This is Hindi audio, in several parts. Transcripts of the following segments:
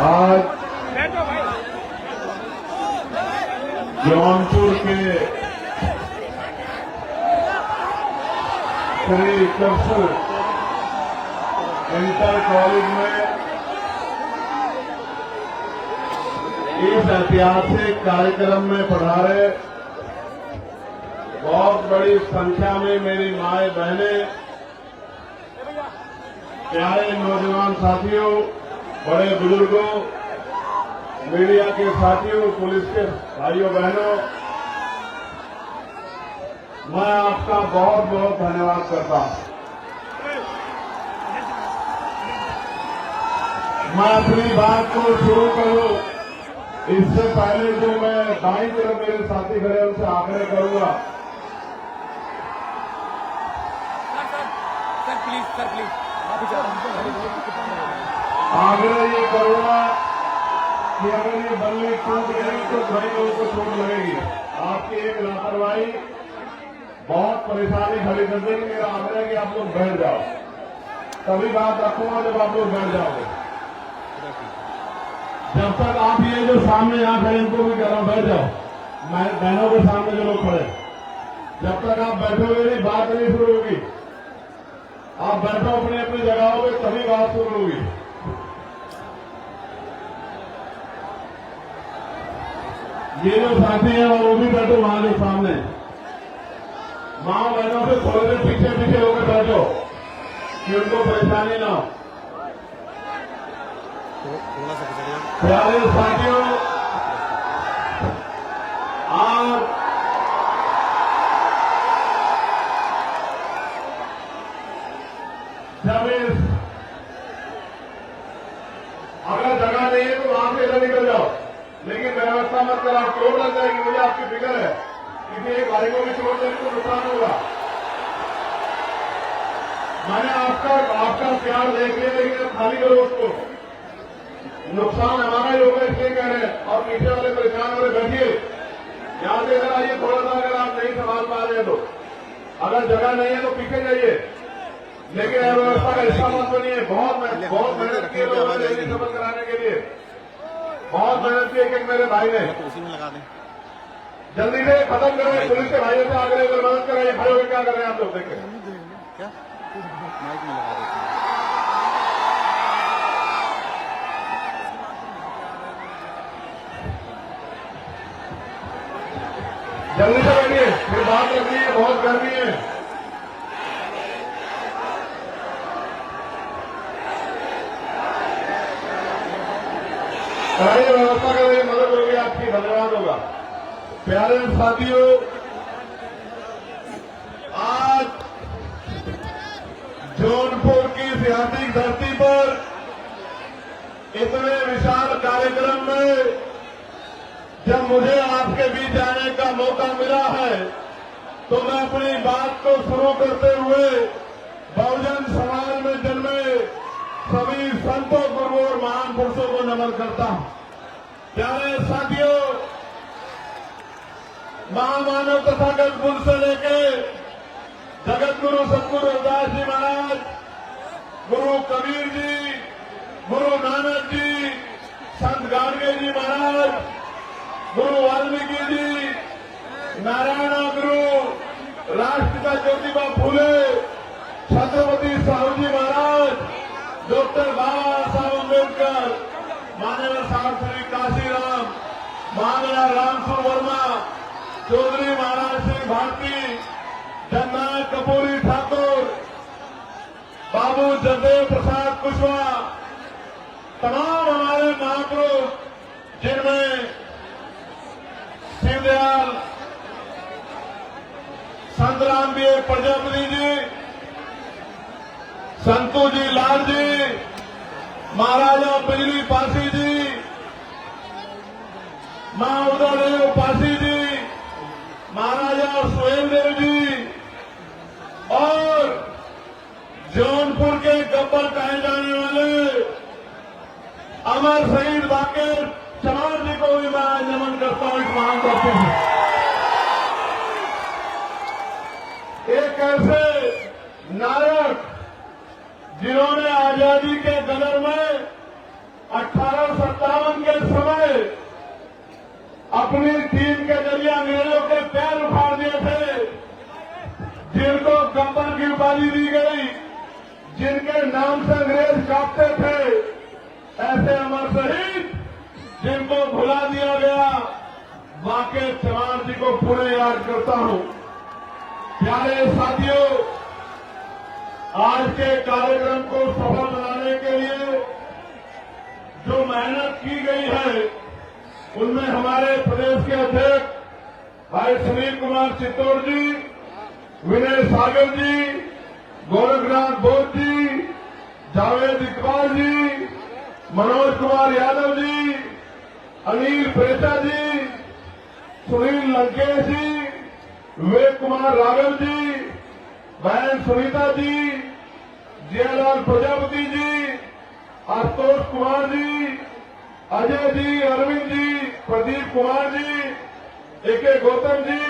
आज जौनपुर के श्री कृष्ण इंटर कॉलेज में इस ऐतिहासिक कार्यक्रम में पधारे बहुत बड़ी संख्या में मेरी माए बहनें, प्यारे नौजवान साथियों, बड़े बुजुर्गों, मीडिया के साथियों, पुलिस के भाइयों बहनों, मैं आपका बहुत बहुत धन्यवाद करता हूं। मैं अपनी बात को शुरू करूं इससे पहले जो मैं दाईं तरफ मेरे साथी खड़े उनसे आग्रह करूंगा, सर प्लीज आग्रह ये करूंगा कि अगर ये बल्ली टूट गई तो कई लोगों को चोट लगेगी। आपकी एक लापरवाही बहुत परेशानी खड़ी कर देगी। मेरा आग्रह है कि आप लोग बैठ जाओ, तभी बात रखूंगा जब आप लोग बैठ जाओगे। जब तक आप ये जो सामने यहाँ खड़े इनको भी कह रहा हूं बैठ जाओ, बहनों के सामने जो लोग खड़े, जब तक आप बैठोगे नहीं बात नहीं शुरू होगी। आप बैठो अपनी अपनी जगहों पे, तभी बात शुरू होगी। ये जो साथी हैं वो भी बैठो वहां जो सामने, मां बहनों से थोड़े देर पीछे पीछे होकर बैठो कि उनको परेशानी ना हो। प्यारे साथियों, आज जब अगर जगह नहीं है तो वहां से इधर निकल जाओ, लेकिन व्यवस्था मत करो, चोट लग जाएगी। मुझे आपकी फिक्र है, क्योंकि एक भाई को भी चोट देने को नुकसान होगा। मैंने आपका प्यार देख लिया, लेकिन खाली करो उसको, नुकसान हमारा ही होगा इसलिए कह रहे हैं। और पीछे वाले परेशान वाले बैठिए, यहां से इधर आइए थोड़ा सा, अगर आप नहीं संभाल पा रहे तो, अगर जगह नहीं है तो पीछे जाइए, लेकिन व्यवस्था का हिस्सा मत बनिए। बहुत मेहनत की लोगों ने सफल कराने के लिए, बहुत मेहनत की एक मेरे भाई ने। जल्दी से खत्म करें, पुलिस के भाइयों से आग्रह कर मदद कराइए। भाइयों क्या कर रहे हैं आप लोग, देखें क्या माइक में लगा देते हैं। जल्दी से बैठिए, फिर बात रखनी है, बहुत गर्मी है। कराइए, व्यवस्था कराइए, मदद होगी आपकी, धन्यवाद होगा। प्यारे साथियों, आज जौनपुर की ऐतिहासिक धरती पर इतने विशाल कार्यक्रम में जब मुझे आपके बीच आने का मौका मिला है, तो मैं अपनी बात को शुरू करते हुए बहुजन समाज में जन्मे सभी संतों, गुरुओं और महान पुरुषों को नमन करता हूं। प्यारे साथियों, महामानव तथागत गुरु से लेके जगत गुरु सतगुरु रविदास जी महाराज, गुरु कबीर जी, गुरु नानक जी, संत गाडगे जी महाराज, गुरु वाल्मीकि जी, नारायण गुरु, राष्ट्रपिता ज्योतिबा फूले, छत्रपति साहू जी महाराज, डॉक्टर बाबा साहब अम्बेडकर, माननीय साहब श्री काशीराम, माननीय रामसुर वर्मा, चौधरी महाराज सिंह भारती, जननायक कपूरी ठाकुर, बाबू जगदेव प्रसाद कुशवाहा, तमाम हमारे महापुरुष, जिनमें शिवदयाल, संत रामदेव प्रजापति जी, संतू जी लाल जी, महाराजा बिजली पासी जी, मां उदयदेव पासी जी, महाराजा स्वयंदेव जी, और जौनपुर के गब्बर कहे जाने वाले अमर शहीद बाकेर चमार जी को भी मैं नमन करता हूं। इस महान धरती में एक ऐसे नायक जिन्होंने आजादी के गदर में 1870 अपनी टीम के जरिए अंग्रेजों के पैर उखाड़ दिए थे, जिनको गब्बर की उपाधि दी गई, जिनके नाम से अंग्रेज कांपते थे, ऐसे अमर शहीद जिनको भुला दिया गया, बाके चौहान जी को पुनः याद करता हूं। प्यारे साथियों, आज के कार्यक्रम को सफल बनाने के लिए जो मेहनत की गई है, उनमें हमारे प्रदेश के अध्यक्ष भाई सुनील कुमार चित्तौड़ जी, विनय सागर जी, गोरखनाथ बोध जी, जावेद इकबाल जी, मनोज कुमार यादव जी, अनिल प्रेता जी, सुनील लंकेश जी, विवेक कुमार राघव जी, बहन सुनीता जी, जियालाल प्रजापति जी, आशुतोष कुमार जी, अजय जी, अरविंद जी, प्रदीप कुमार जी, ए.के. गौतम जी,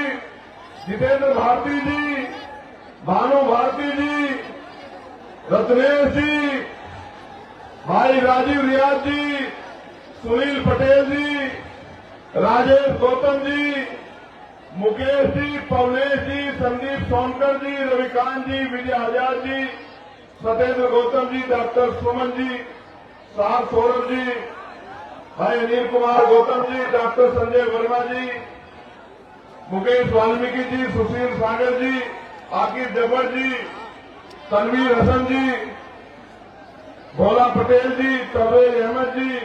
जितेंद्र भारती जी, भानु भारती जी, रत्नेश जी, भाई राजीव रियाज जी, सुनील पटेल जी, राजेश गौतम जी, मुकेश जी, पवनेश जी, संदीप सोनकर जी, रविकांत जी, विजय आजाद जी, सत्येंद्र गौतम जी, डॉक्टर सुमन जी, साहब सौरभ जी, भाई अनिल कुमार गौतम जी, डॉक्टर संजय वर्मा जी, मुकेश वाल्मीकि जी, सुशील सागर जी, आकिब जबर जी, तनवीर हसन जी, भोला पटेल जी, तबरेज अहमद जी,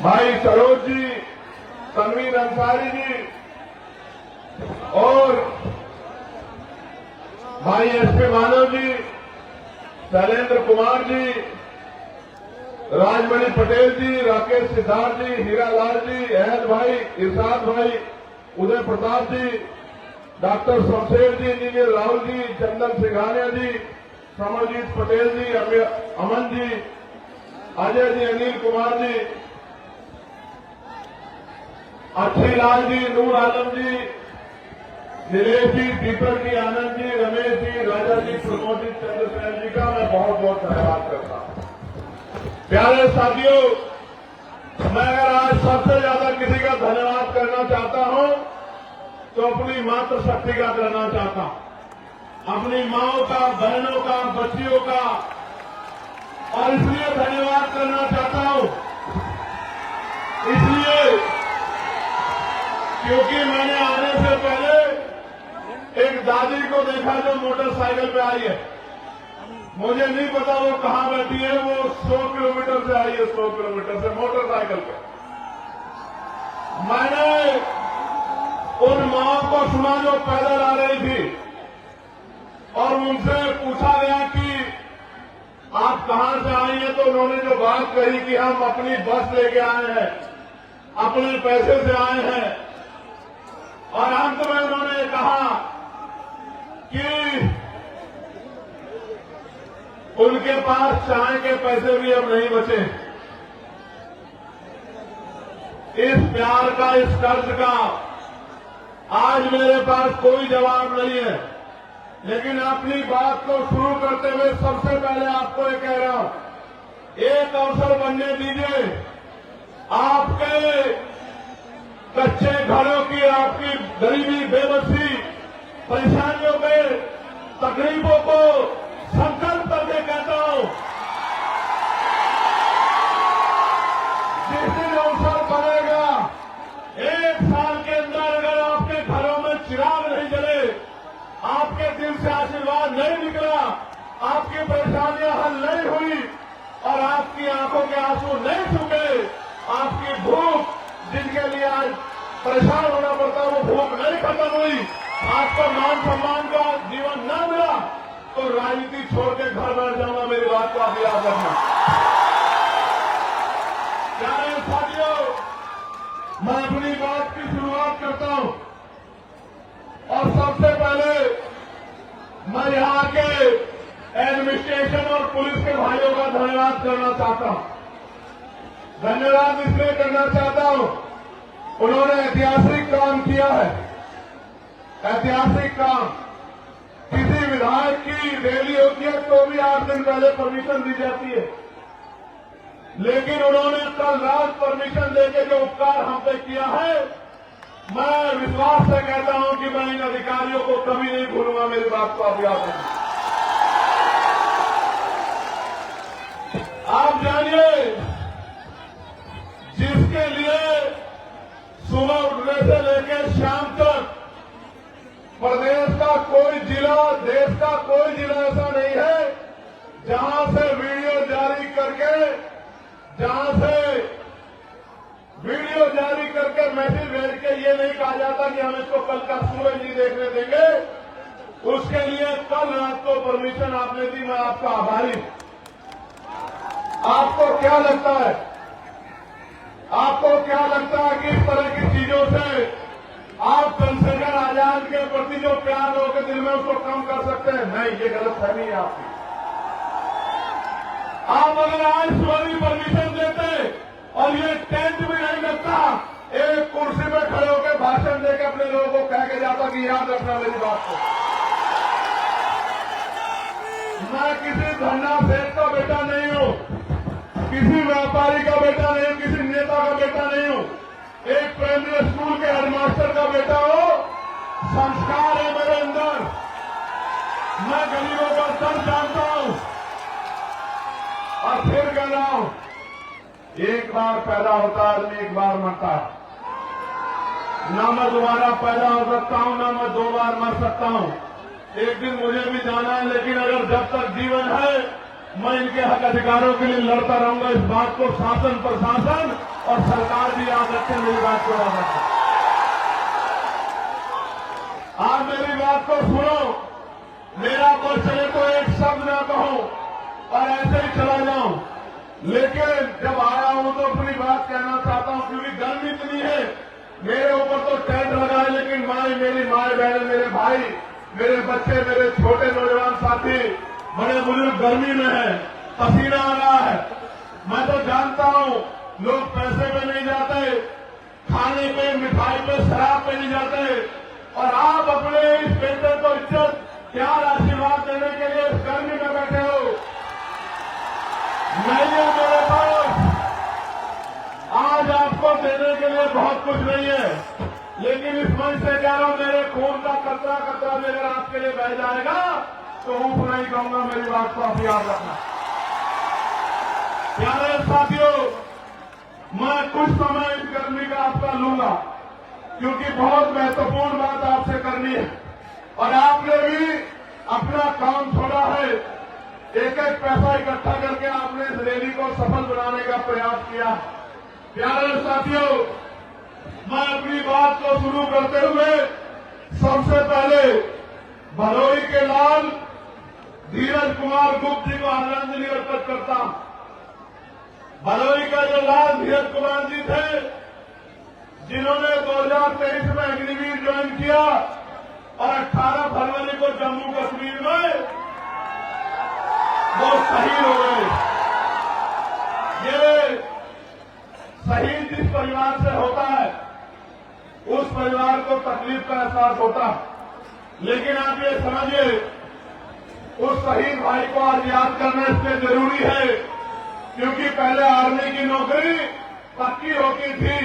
भाई सरोज जी, तनवीर अंसारी जी और भाई एस.पी. मानव जी, शैलेंद्र कुमार जी, राजमणि पटेल जी, राकेश सिद्धार्थ जी, हीरालाल जी, अहद भाई, इरशाद भाई, उदय प्रताप जी, डॉक्टर शमशेर जी, इंजीनियर राहुल जी, चंदन सिंघानिया जी, समरजीत पटेल जी, अमन जी, अजय जी, अनिल कुमार जी, अच्छी लाल जी, नूर आलम जी, नीलेश जी, दीपक जी, आनंद जी, रमेश जी, राजा जी, प्रमोद जी, चंद्रसेन जी का मैं बहुत बहुत धन्यवाद करता हूं। प्यारे साथियों, मैं अगर आज सबसे ज्यादा किसी का धन्यवाद करना चाहता हूं तो अपनी मातृशक्ति का करना चाहता हूं, अपनी माओं का, बहनों का, बच्चियों का, और इसलिए धन्यवाद करना चाहता हूं इसलिए क्योंकि मैंने आने से पहले एक दादी को देखा जो मोटरसाइकिल पे आई है। मुझे नहीं पता वो कहां बैठी है, वो 100 किलोमीटर से आई है, 100 किलोमीटर से मोटरसाइकिल पे। मैंने उन माओं को सुना जो पैदल आ रही थी और उनसे पूछा गया कि आप कहां से आई हैं, तो उन्होंने जो बात कही कि हम अपनी बस लेके आए हैं, अपने पैसे से आए हैं, और अंत में उन्होंने कहा कि उनके पास चाय के पैसे भी अब नहीं बचे। इस प्यार का, इस कर्ज का आज मेरे पास कोई जवाब नहीं है, लेकिन अपनी बात को शुरू करते हुए सबसे पहले आपको ये कह रहा हूं, एक अवसर बनने दीजिए। आपके कच्चे घरों की, आपकी गरीबी, बेबसी, परेशानियों पे, तकलीफों को संकल्प करके कहता हूं, जिस दिन अवसर बनेगा, एक साल के अंदर अगर आपके घरों में चिराग नहीं जले, आपके दिल से आशीर्वाद नहीं निकला, आपकी परेशानियां हल नहीं हुई और आपकी आंखों के आंसू नहीं सूखे, आपकी भूख, जिनके लिए आज परेशान होना पड़ता, वो भूख नहीं खत्म हुई, आपको मान सम्मान का जीवन न मिला, तो राजनीति छोड़ के घर बैठ जाऊंगा। मेरी बात को आप याद रखना। प्यारे साथियों, मैं अपनी बात की शुरुआत करता हूं और सबसे पहले मैं यहां के एडमिनिस्ट्रेशन और पुलिस के भाइयों का धन्यवाद करना चाहता हूं। धन्यवाद इसलिए करना चाहता हूं, उन्होंने ऐतिहासिक काम किया है, ऐतिहासिक काम। किसी विधायक की रैली होती है तो भी 8 दिन पहले परमिशन दी जाती है, लेकिन उन्होंने कल रात परमिशन देके जो उपकार हम पे किया है, मैं विश्वास से कहता हूं कि मैं इन अधिकारियों को कभी नहीं भूलूंगा। मेरी बात को आप याद रखें। आप जानिए, जिसके लिए सुबह उठने से लेकर शाम तक प्रदेश का कोई जिला, देश का कोई जिला ऐसा नहीं है जहां से वीडियो जारी करके मैसेज भेज के ये नहीं कहा जाता कि हम इसको कल का सूरज नहीं देखने देंगे। उसके लिए कल रात को परमिशन आपने दी, मैं आपका आभारी हूं। आपको क्या लगता है, कि इस तरह की चीजों से आप चंद्रशेखर आजाद के प्रति जो प्यार लोगों के दिल में उसको कम कर सकते हैं? नहीं, ये गलतफहमी है आपकी। आप अगर आज सुबह परमिशन देते और ये टेंट भी नहीं लगता, एक कुर्सी पे खड़े होकर भाषण देकर अपने लोगों को कह के जाता कि याद रखना मेरी बात को। मैं किसी धरना सेठ का बेटा नहीं हूं, किसी व्यापारी का बेटा नहीं हूं, किसी नेता का बेटा नहीं हूं, एक प्राइमरी स्कूल के हेडमास्टर का बेटा हूं। संस्कार है मेरे अंदर, मैं गरीबों का दर्द जानता हूं। और फिर कह रहा हूं, एक बार पैदा होता आदमी, एक बार मरता है। ना मैं दोबारा पैदा हो सकता हूं, ना मैं 2 बार मर सकता हूं। एक दिन मुझे भी जाना है, लेकिन अगर जब तक जीवन है मैं इनके हक अधिकारों के लिए लड़ता रहूंगा। इस बात को शासन, प्रशासन और सरकार भी याद रखें, मेरी बात को याद रखें। आप मेरी बात को सुनो, मेरा पर चले तो एक शब्द ना कहूं और ऐसे ही चला जाऊं, लेकिन जब आया हूं तो अपनी बात कहना चाहता हूं, क्योंकि गर्मी इतनी है। मेरे ऊपर तो टेंट लगा है, लेकिन मेरी माए बहन, मेरे भाई, मेरे बच्चे, मेरे छोटे नौजवान साथी बड़े बुजुर्ग गर्मी में है, पसीना आ रहा है। मैं तो जानता हूं लोग पैसे पे नहीं जाते, खाने पे, मिठाई पे, शराब पे नहीं जाते, और आप अपने इस बेटे को इज्जत, प्यार, आशीर्वाद देने के लिए इस गर्मी में बैठे हो। नहीं है मेरे पास आज आपको देने के लिए बहुत कुछ नहीं है, लेकिन इस मंच से कह रहा हूं, मेरे खून का कतरा कतरा भी अगर आपके लिए बह जाएगा तो ऊप नहीं कहूंगा। मेरी बात को आप याद रखना। प्यारे साथियों, मैं कुछ समय इस गर्मी का आपका लूंगा, क्योंकि बहुत महत्वपूर्ण बात आपसे करनी है, और आपने भी अपना काम छोड़ा है। एक एक पैसा इकट्ठा करके आपने इस रैली को सफल बनाने का प्रयास किया। प्यारे साथियों, मैं अपनी बात को शुरू करते हुए सबसे पहले भदोही के लाल धीरज कुमार गुप्त जी को आदरांजलि अर्पित करता हूं। भदोही का जो लाल धीरज कुमार जी थे, जिन्होंने 2023 में अग्निवीर ज्वाइन किया और 18 फरवरी को जम्मू कश्मीर में वो शहीद हो गए। ये शहीद जिस परिवार से होता है, उस परिवार को तकलीफ का एहसास होता है, लेकिन आप ये समझिए, उस शहीद भाई को आज याद करना इसलिए जरूरी है क्योंकि पहले आर्मी की नौकरी पक्की होती थी।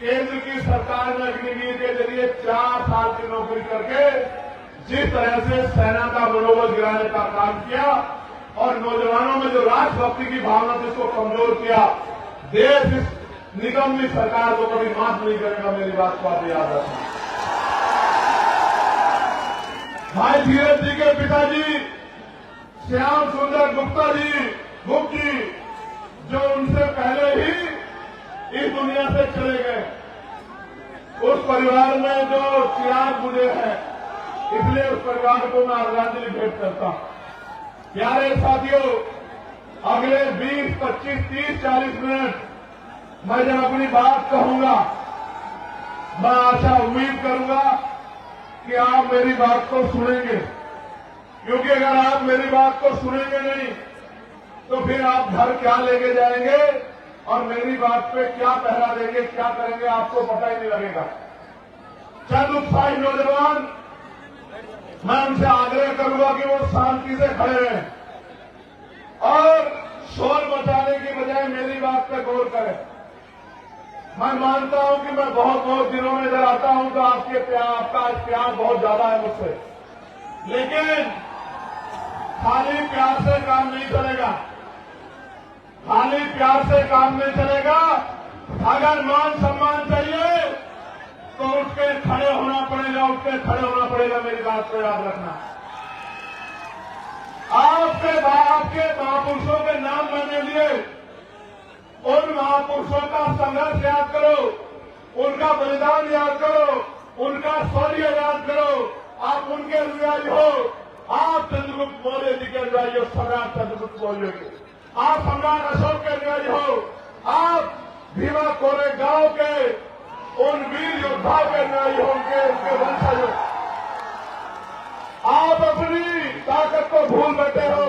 केंद्र की सरकार ने अग्निवीर के जरिए 4 साल की नौकरी करके जिस तरह से सेना का मनोबल गिराने का काम किया और नौजवानों में जो राष्ट्रभक्ति की भावना थी उसको कमजोर किया, देश इस निगम सरकार को कभी माफ नहीं करेगा। मेरी बात को आप याद रखना। भाई धीरज जी के पिताजी श्याम सुंदर गुप्ता जी, गुप्त जी, जो उनसे पहले ही इस दुनिया से चले गए, उस परिवार में जो चिराग बुझे हैं, इसलिए उस परिवार को मैं आदरांजलि भेंट करता हूं। प्यारे साथियों, अगले 20, 25, 30, 40 मिनट मैं जब अपनी बात कहूंगा, मैं आशा उम्मीद करूंगा कि आप मेरी बात को सुनेंगे, क्योंकि अगर आप मेरी बात को सुनेंगे नहीं तो फिर आप घर क्या लेके जाएंगे और मेरी बात पे क्या पहरा देंगे, क्या करेंगे, आपको पता ही नहीं लगेगा। चंद उत्साही नौजवान, मैं उनसे आग्रह करूंगा कि वो शांति से खड़े रहें और शोर मचाने की बजाय मेरी बात पे गौर करें। मैं मानता हूं कि मैं बहुत बहुत दिनों में इधर आता हूं तो आपका प्यार बहुत ज्यादा है मुझसे, लेकिन खाली प्यार से काम नहीं चलेगा। खाली प्यार से काम नहीं चलेगा। अगर मान सम्मान चाहिए तो उठ के खड़े होना पड़ेगा, उठ के खड़े होना पड़ेगा। मेरी बात को याद रखना। आपके महापुरुषों के नाम मैंने लिए, उन महापुरुषों का संघर्ष याद करो, उनका बलिदान याद करो, उनका शौर्य याद करो। आप उनके अनुयायी हो, आप चंद्रगुप्त मौर्य जी के अनुयायी हो, सम्राट चंद्रगुप्त मौर्य के। आप सम्राट अशोक के अनुयायी हो, आप भीमा कोरेगांव के उन वीर योद्धाओं के अनुयायी हो, उनके वंशज हो। आप अपनी ताकत को भूल बैठे हो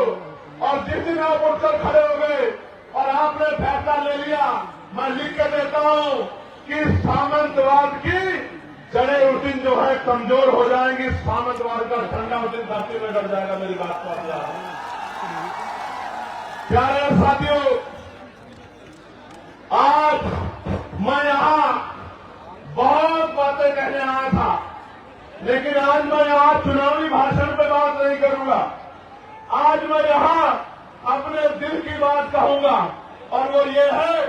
और जिस दिन आप उठकर खड़े हो गए और आपने फैसला ले लिया, मैं लिख के देता हूं कि सामंतवाद की जड़ें उस दिन जो है कमजोर हो जाएंगी, सामंतवाद का झंडा उस दिन धरती में गड़ जाएगा। मेरी बात को याद रखना। प्यारे साथियों, आज मैं यहां बहुत बातें कहने आया था, लेकिन आज मैं यहां चुनावी भाषण पे बात नहीं करूंगा। आज मैं यहां अपने दिल की बात कहूंगा, और वो ये है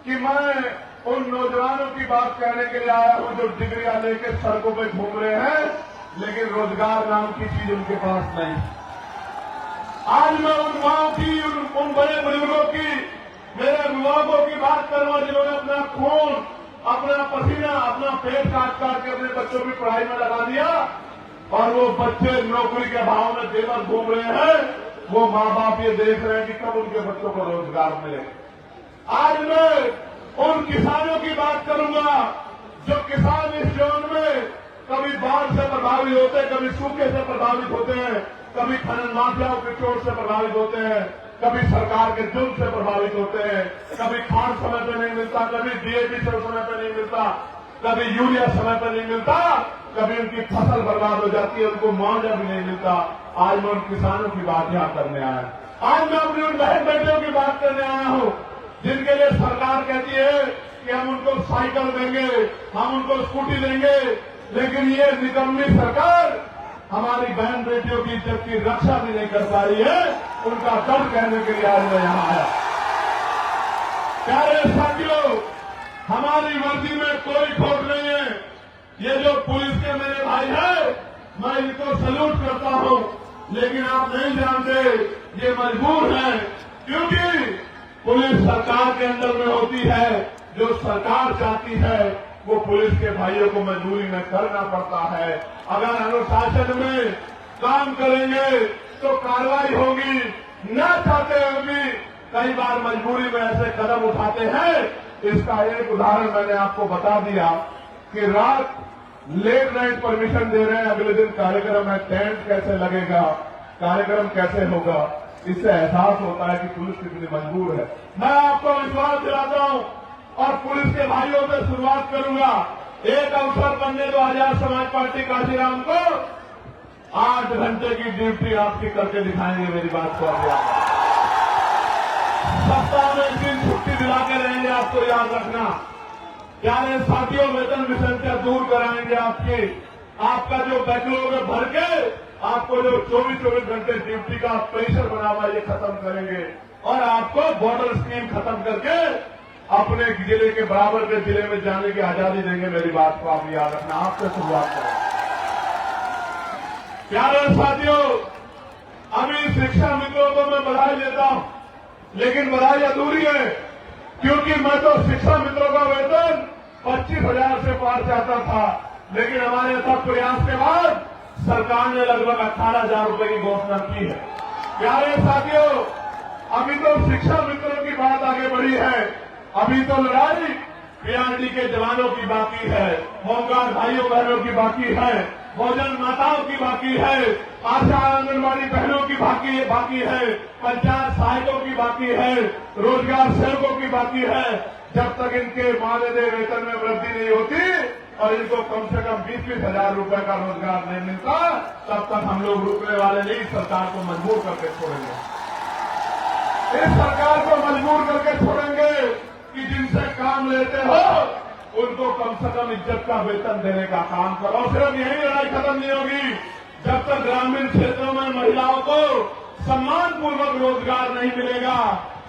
कि मैं उन नौजवानों की बात कहने के लिए आया हूं जो डिग्रियां लेके सड़कों पे घूम रहे हैं, लेकिन रोजगार नाम की चीज उनके पास नहीं। आज मैं उन माओं की, उन बड़े बुजुर्गों की, मेरे अभिभावकों की बात करूंगा जिन्होंने अपना खून, अपना पसीना, अपना पेट काट काट के अपने बच्चों की पढ़ाई में लगा दिया, और वो बच्चे नौकरी के अभाव में बेमर घूम रहे हैं। वो माँ बाप ये देख रहे हैं कि कब उनके बच्चों को रोजगार मिले। आज मैं उन किसानों की बात करूंगा जो किसान इस जोन में कभी बाढ़ से प्रभावित होते हैं, कभी सूखे से प्रभावित होते हैं, कभी खनन माफियाओं के चोट से प्रभावित होते हैं, कभी सरकार के जुल्म से प्रभावित होते हैं, कभी खाद समय पर नहीं मिलता, कभी डीएपी समय पर नहीं मिलता, कभी यूरिया समय पर नहीं मिलता, कभी उनकी फसल बर्बाद हो जाती है, उनको मुआवजा भी नहीं मिलता। आज मैं उन किसानों की बात यहां करने आया। आज मैं अपनी उन बहन बेटियों की बात करने आया हूं जिनके लिए सरकार कहती है कि हम उनको साइकिल देंगे, हम उनको स्कूटी देंगे, लेकिन ये निकम्मी सरकार हमारी बहन बेटियों की इज्जत की रक्षा भी नहीं कर पा रही है। उनका दर्द कहने के लिए आज मैं यहां आया। प्यारे साथियों, हमारी वर्दी में कोई खोट नहीं है। ये जो पुलिस के मेरे भाई हैं, मैं इनको सल्यूट करता हूं, लेकिन आप नहीं जानते ये मजबूर हैं, क्योंकि पुलिस सरकार के अंदर में होती है। जो सरकार चाहती है वो पुलिस के भाइयों को मजबूरी में करना पड़ता है। अगर अनुशासन में काम करेंगे तो कार्रवाई होगी, न चाहते हुए भी कई बार मजबूरी में ऐसे कदम उठाते हैं। इसका एक उदाहरण मैंने आपको बता दिया कि रात लेट नाइट परमिशन दे रहे हैं, अगले दिन कार्यक्रम है, टेंट कैसे लगेगा, कार्यक्रम कैसे होगा। इससे एहसास होता है कि पुलिस कितनी मजबूर है। मैं आपको विश्वास दिलाता हूं और पुलिस के भाइयों से शुरुआत करूंगा। एक अवसर बनने दो आजाद समाज पार्टी काशीराम को 8 घंटे की ड्यूटी आपकी करके दिखाएंगे। मेरी बात को आप याद, सप्ताह में 1 दिन छुट्टी दिला के रहेंगे, आपको याद रखना। प्यारे साथियों, वेतन मिशन से दूर कराएंगे आपका जो बैकलॉग है भर के, आपको जो 24 घंटे ड्यूटी का प्रेशर बना हुआ ये खत्म करेंगे, और आपको बॉर्डर स्कीम खत्म करके अपने जिले के बराबर के जिले में जाने की आजादी देंगे। मेरी बात को आप याद रखना। आपसे शुरुआत करें। प्यारे साथियों, अभी शिक्षा मित्रों को मैं बधाई देता हूं, लेकिन बधाई अधूरी है, क्योंकि मैं तो शिक्षा मित्रों का वेतन 25,000 से पार चाहता था, लेकिन हमारे अथक प्रयास के बाद सरकार ने लगभग 18,000 रुपए की घोषणा की है। प्यारे साथियों, अभी तो शिक्षा मित्रों की बात आगे बढ़ी है, अभी तो लड़ाई पीआरडी के जवानों की बाकी है, होमगार्ड भाइयों बहनों की बाकी है, भोजन माताओं की बाकी है, आशा आंगनबाड़ी बहनों की बाकी है, पंचायत सहायकों की बाकी है, रोजगार सेवकों की बाकी है। जब तक इनके मानदेय वेतन में वृद्धि नहीं होती और इनको कम से कम 20-20 हजार रुपए का रोजगार नहीं मिलता, तब तक हम लोग रुकने वाले नहीं, सरकार को मजबूर करके छोड़ेंगे। इस सरकार को मजबूर करके छोड़ेंगे कि जिनसे काम लेते हो उनको कम से कम इज्जत का वेतन देने का काम करो। सिर्फ यही लड़ाई खत्म नहीं होगी जब तक ग्रामीण क्षेत्रों में महिलाओं को सम्मानपूर्वक रोजगार नहीं मिलेगा,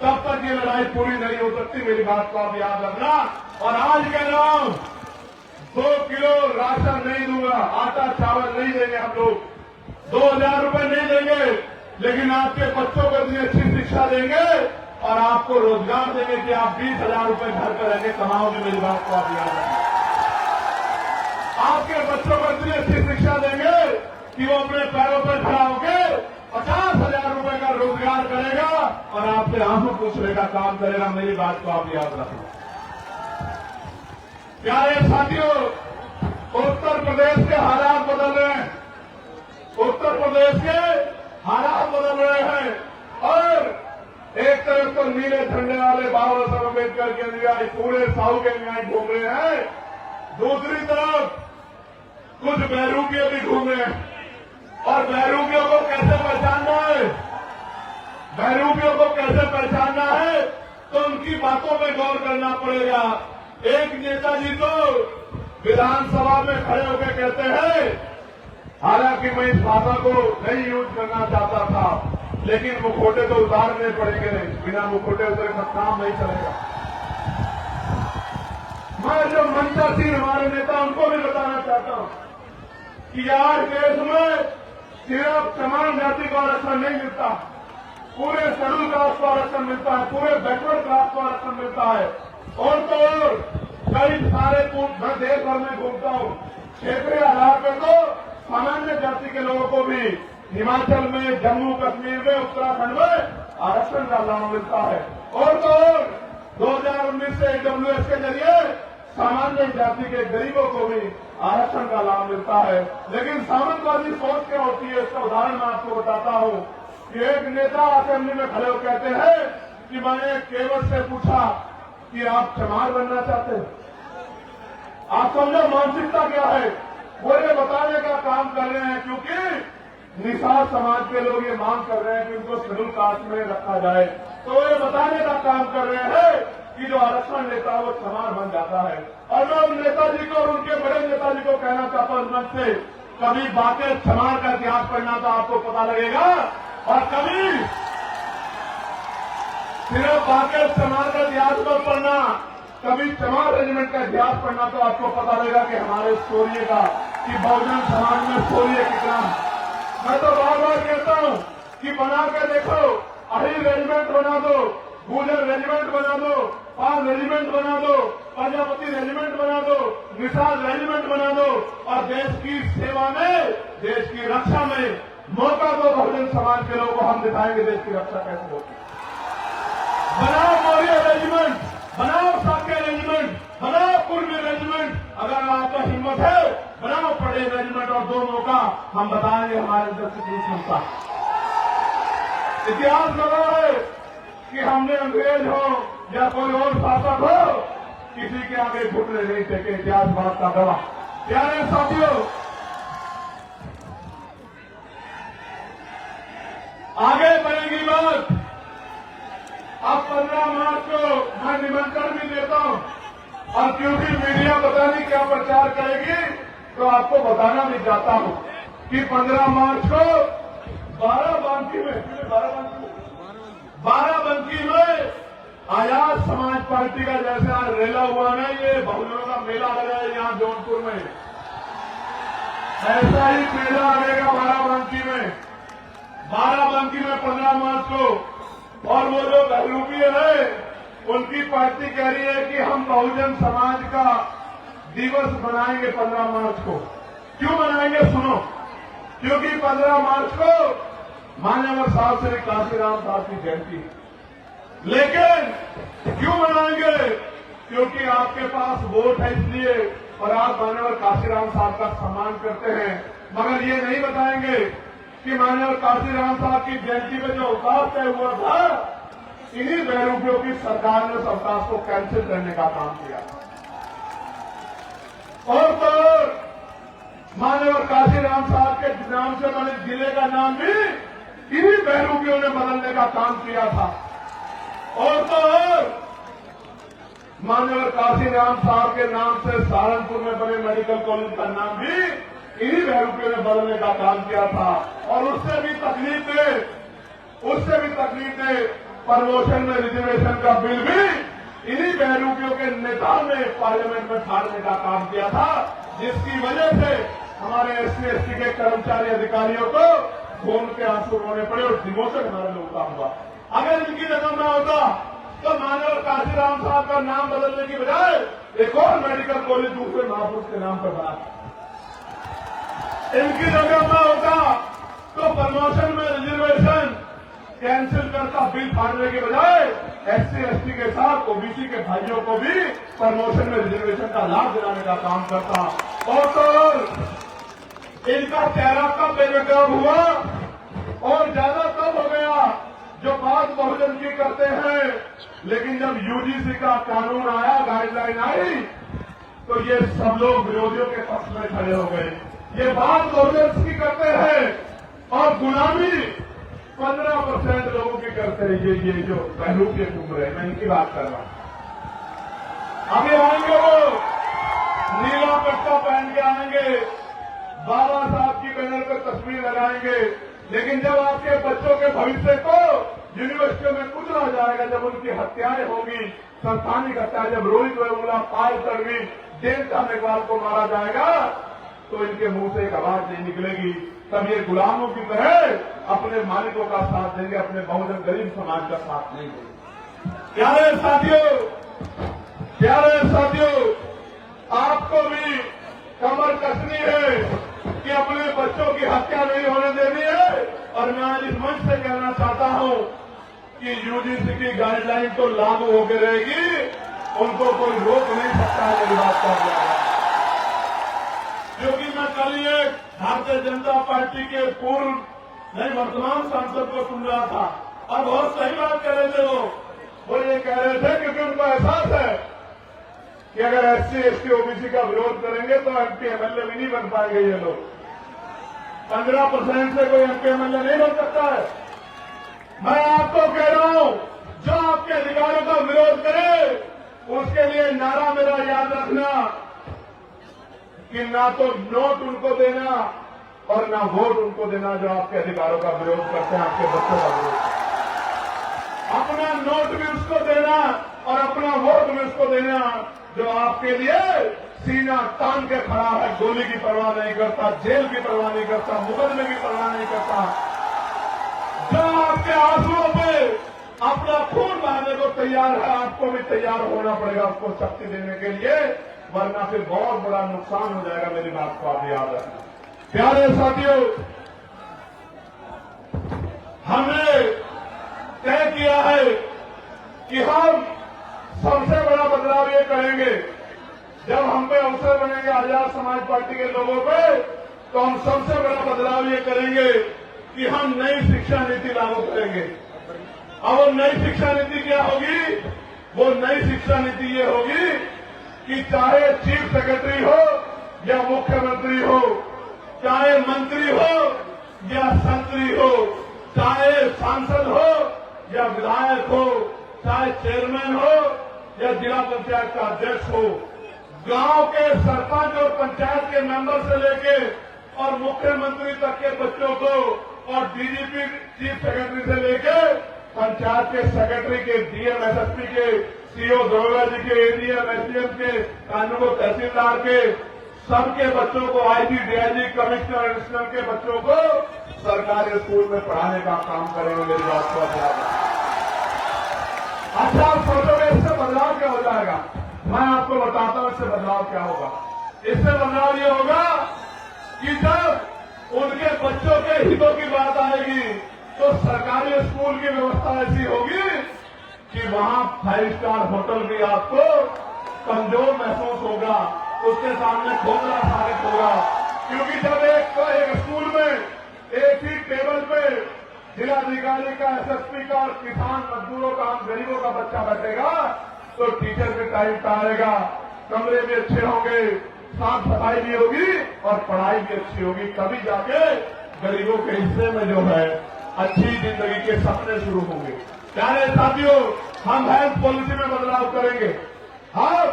तब तक ये लड़ाई पूरी नहीं हो सकती। मेरी बात को आप याद रखना। और आज कह रहा हूं 2 किलो राशन नहीं दूंगा, आटा चावल नहीं देंगे हम लोग, 2000 रुपए नहीं देंगे, लेकिन आपके बच्चों को इतनी अच्छी शिक्षा देंगे और आपको रोजगार देंगे कि आप 20,000 रुपए घर पर रहकर कमाओगे। मेरी बात को आप याद रखें। आपके बच्चों को इतनी अच्छी शिक्षा देंगे कि वो अपने पैरों पर खड़ा होकर 50,000 रुपए का रोजगार करेगा और आपसे आंसू पूछने का काम करेगा। मेरी बात को आप याद रखें। प्यारे साथियों, उत्तर प्रदेश के हालात बदल रहे हैं, उत्तर प्रदेश के हालात बदल रहे हैं और एक तरफ तो नीले झंडे वाले बाबा साहब अम्बेडकर के अनुयायी पूरे साउथ के अनुयायी घूम रहे हैं, दूसरी तरफ कुछ बहरूपिये भी घूम रहे हैं। और बहरूपियों को कैसे पहचानना है, बहरूपियों को कैसे पहचानना है, तो उनकी बातों में गौर करना पड़ेगा। एक नेताजी तो विधानसभा में खड़े होकर कहते हैं, हालांकि मैं इस भाषा को नहीं यूज करना चाहता था, लेकिन मुखौटे तो उतारने पड़ेंगे, बिना मुखौटे उतरे का काम नहीं चलेगा। मैं जो मंचासीन हमारे नेता उनको भी बताना चाहता हूं कि आज देश में सिर्फ चमार जाति को आरक्षण नहीं मिलता, पूरे शेड्यूल कास्ट को आरक्षण मिलता है, पूरे बैकवर्ड कास्ट को आरक्षण मिलता है। और तो और कई सारे मैं देश भर में घूमता हूं, क्षेत्रीय आधार पर तो सामान्य जाति के लोगों को भी हिमाचल में, जम्मू कश्मीर में, उत्तराखंड में आरक्षण का लाभ मिलता है। और तो और 2019 से ईडब्ल्यूएस के जरिए सामान्य जाति के गरीबों को भी आरक्षण का लाभ मिलता है। लेकिन सामंतवादी सोच क्या होती है, इसका उदाहरण मैं आपको बताता हूं कि एक नेता असेंबली में खड़े होकर कहते हैं कि मैंने केवल से पूछा कि आप चमार बनना चाहते हैं। आप समझो मानसिकता क्या है, वो ये बताने का काम कर रहे हैं, क्योंकि निषाद समाज के लोग ये मांग कर रहे हैं कि उनको शेड्यूल कास्ट में रखा जाए, तो ये बताने का काम कर रहे हैं कि जो आरक्षण लेता है वो चमार बन जाता है। और मैं उन नेताजी को और उनके बड़े नेताजी को कहना चाहता हूं मंच से, कभी बाकी चमार का इतिहास पढ़ना तो आपको पता लगेगा, और कभी सिर्फ बाकी चमार का इतिहास मत पढ़ना, कभी चमार रेजिमेंट का इतिहास पढ़ना तो आपको पता लगेगा कि हमारे शौर्य का, कि बहुजन समाज में शौर्य कितना। मैं तो बार बार कहता हूं कि बना के देखो, अहिर रेजिमेंट बना दो, गुजर रेजिमेंट बना दो, पाल रेजिमेंट बना दो, प्रजापति रेजिमेंट बना दो, निषाद रेजिमेंट बना दो, और देश की सेवा में, देश की रक्षा में मौका दो बहुजन समाज के लोगों को, हम दिखाएंगे देश की रक्षा कैसे होती। बनाओ मौर्य रेजिमेंट, बनाओ साक्य रेजिमेंट, बनाओ कुर्मी रेजिमेंट, अगर आपका हिम्मत है बनाओ पटेल रेजिमेंट, और दोनों का हम बताएंगे हमारे अंदर कितनी क्षमता। इतिहास लगा है कि हमने अंग्रेज हो या कोई और शासक हो, किसी के आगे घुटने नहीं टेके, इतिहास बात का गवाह। प्यारे साथियों, आगे बढ़ेगी बात। अब 15 मार्च को मैं निमंत्रण भी देता हूं, और क्योंकि मीडिया पता नहीं क्या प्रचार करेगी, तो आपको बताना भी चाहता हूं कि 15 मार्च को बाराबंकी में आजाद समाज पार्टी का जैसे आज रेला हुआ ना, ये बहुजनों का मेला लगा है यहां जौनपुर में, ऐसा ही मेला लगेगा बाराबंकी में। बाराबंकी में 15 मार्च को, और वो जो बहरूपिये है उनकी पार्टी कह रही है कि हम बहुजन समाज का दिवस मनाएंगे 15 मार्च को। क्यों मनाएंगे सुनो, क्योंकि 15 मार्च को मान्यवर साहब श्री काशीराम साहब की जयंती है। लेकिन क्यों मनाएंगे, क्योंकि आपके पास वोट है इसलिए, और आप मान्यवर काशीराम साहब का सम्मान करते हैं। मगर ये नहीं बताएंगे कि मान्यवर काशीराम साहब की जयंती में जो अवकाश तय हुआ था, इन्हीं बहरूपियों की सरकार ने उस अवकाश को कैंसिल करने का काम किया। और तो मान्यवर काशीराम साहब के नाम से बने जिले का नाम भी इन्हीं बहरूपियों ने बदलने का काम किया था। और तो और माननीय काशीराम साहब के नाम से सहारनपुर में बने मेडिकल कॉलेज का नाम भी इन्हीं बहरूपियों ने बदलने का काम किया था। और उससे भी तकलीफ दे प्रमोशन में रिजर्वेशन का बिल भी इन्हीं बहरूपियों के नेता ने पार्लियामेंट में फाड़ने का काम किया था, जिसकी वजह से हमारे SC/ST के कर्मचारी अधिकारियों को खून के आंसू रोने पड़े और डिमोशन हमारे लोग का हुआ। अगर इनकी जगह में होता तो माननीय काशीराम साहब का नाम बदलने की बजाय एक और मेडिकल कॉलेज दूसरे महापुरुष के नाम पर बना। इनकी जगह में होता तो प्रमोशन में रिजर्वेशन कैंसिल करता, बिल फाड़ने के बजाय SC/ST के साथ OBC के भाइयों को भी प्रमोशन में रिजर्वेशन का लाभ दिलाने का काम करता। और तो इनका चेहरा कब बेनकाब हुआ और ज्यादा कब हो गया जो बात बहुजन की करते हैं, लेकिन जब UGC का कानून आया, गाइडलाइन आई, तो ये सब लोग विरोधियों के पक्ष में खड़े हो गए। ये बात बहुजन की करते हैं और गुलामी 15% लोगों की करते हैं। ये जो बहरूप के टुकड़े, मैं इनकी बात कर रहा हूं। आगे आएंगे वो नीला पट्टा पहन के आएंगे, बाबा साहब की बैनर पर तस्वीर लगाएंगे, लेकिन जब आपके बच्चों के भविष्य को यूनिवर्सिटियों में कुचला जाएगा, जब उनकी हत्याएं होंगी, संस्थानिक हत्या, जब रोहित वेमुला, पायल तड़वी, देवता मेघवाल को मारा जाएगा, तो इनके मुंह से एक आवाज नहीं निकलेगी। तब ये गुलामों की तरह अपने मालिकों का साथ देंगे, अपने बहुजन गरीब समाज का साथ नहीं देंगे। प्यारे साथियों, आपको भी कमर कसनी है कि अपने बच्चों की हत्या नहीं होने देनी है। और मैं आज इस मंच से कहना चाहता हूं कि UGC की गाइडलाइन तो लागू होकर रहेगी, उनको कोई रोक नहीं सकता है। मेरी बात कर रहा है, क्योंकि मैं कल ये भारतीय जनता पार्टी के वर्तमान सांसद को सुन रहा था और बहुत सही बात कह रहे थे। वो ये कह रहे थे क्योंकि उनको एहसास है कि अगर SC/ST OBC का विरोध करेंगे तो MP MLA भी नहीं बन पाएंगे। ये लोग 15% से कोई MP MLA नहीं बन सकता है। मैं आपको कह रहा हूं, जो आपके अधिकारों का विरोध करे उसके लिए नारा मेरा याद रखना कि ना तो नोट उनको देना और ना वोट उनको देना जो आपके अधिकारों का विरोध करते हैं, आपके बच्चों का विरोध। अपना नोट भी उसको देना और अपना वोट भी उसको देना जो आपके लिए सीना तान के खड़ा है, गोली की परवाह नहीं करता, जेल की परवाह नहीं करता, मुकदमे की परवाह नहीं करता, जो आपके आंसुओं पे अपना खून बहाने को तैयार है। आपको भी तैयार होना पड़ेगा उसको शक्ति देने के लिए, वरना फिर बहुत बड़ा नुकसान हो जाएगा। मेरी बात को आप याद रखना। प्यारे साथियों, हमने तय किया है कि हम सबसे बड़ा बदलाव ये करेंगे, जब हम पे अवसर बनेंगे आजाद समाज पार्टी के लोगों पे, तो हम सबसे बड़ा बदलाव ये करेंगे कि हम नई शिक्षा नीति लागू करेंगे। अब वो नई शिक्षा नीति क्या होगी? वो नई शिक्षा नीति ये होगी कि चाहे चीफ सेक्रेटरी हो या मुख्यमंत्री हो, चाहे मंत्री हो या संतरी हो, चाहे सांसद हो या विधायक हो, चाहे चेयरमैन हो या जिला पंचायत का अध्यक्ष हो, गांव के सरपंच और पंचायत के मेंबर से लेके और मुख्यमंत्री तक के बच्चों को और DGP चीफ सेक्रेटरी से लेके पंचायत के सेक्रेटरी के, DM SSP के, CO दरोगा जी के, ADM SDM के, कानून तहसीलदार के, सबके बच्चों को IG DIG कमिश्नर एडिशनल के बच्चों को सरकारी स्कूल में पढ़ाने का काम करेंगे। मेरी बात को अच्छा, आप सोचोगे इससे बदलाव क्या हो जाएगा? मैं आपको बताता हूं इससे बदलाव क्या होगा। इससे बदलाव ये होगा कि जब उनके बच्चों के हितों की बात आएगी तो सरकारी स्कूल की व्यवस्था ऐसी होगी कि वहां 5 स्टार होटल भी आपको कमजोर महसूस होगा, उसके सामने खोखला साबित होगा। क्योंकि जब एक स्कूल में एक ही टेबल पे जिलाधिकारी का, SSP का और किसान मजदूरों का, आम गरीबों का बच्चा बैठेगा तो टीचर भी टाइम पे आएगा, कमरे भी अच्छे होंगे, साफ सफाई भी होगी और पढ़ाई भी अच्छी होगी। तभी जाके गरीबों के हिस्से में जो है अच्छी जिंदगी के सपने शुरू होंगे। प्यारे साथियों, हम हेल्थ पॉलिसी में बदलाव करेंगे। हम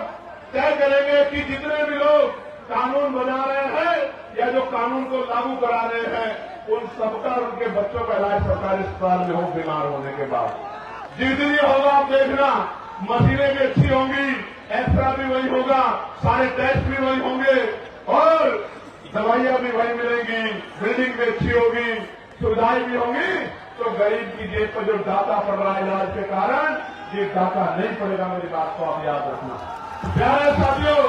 तय करेंगे कि जितने भी लोग कानून बना रहे हैं या जो कानून को लागू करा रहे हैं, उन सबका उनके बच्चों का इलाज सरकारी अस्पताल में हो बीमार होने के बाद। जितनी होगा आप देखना, मशीनें भी अच्छी होंगी, एक्सरा भी वही होगा, सारे टेस्ट भी वही होंगे और दवाइयां भी वही मिलेंगी, बिल्डिंग भी अच्छी होगी, सुविधाएं भी होंगी। तो गरीब की जेब पर जो डाका पड़ रहा है इलाज के कारण, ये डाका नहीं पड़ेगा। मेरी बात को आप याद रखना। प्यारे साथियों,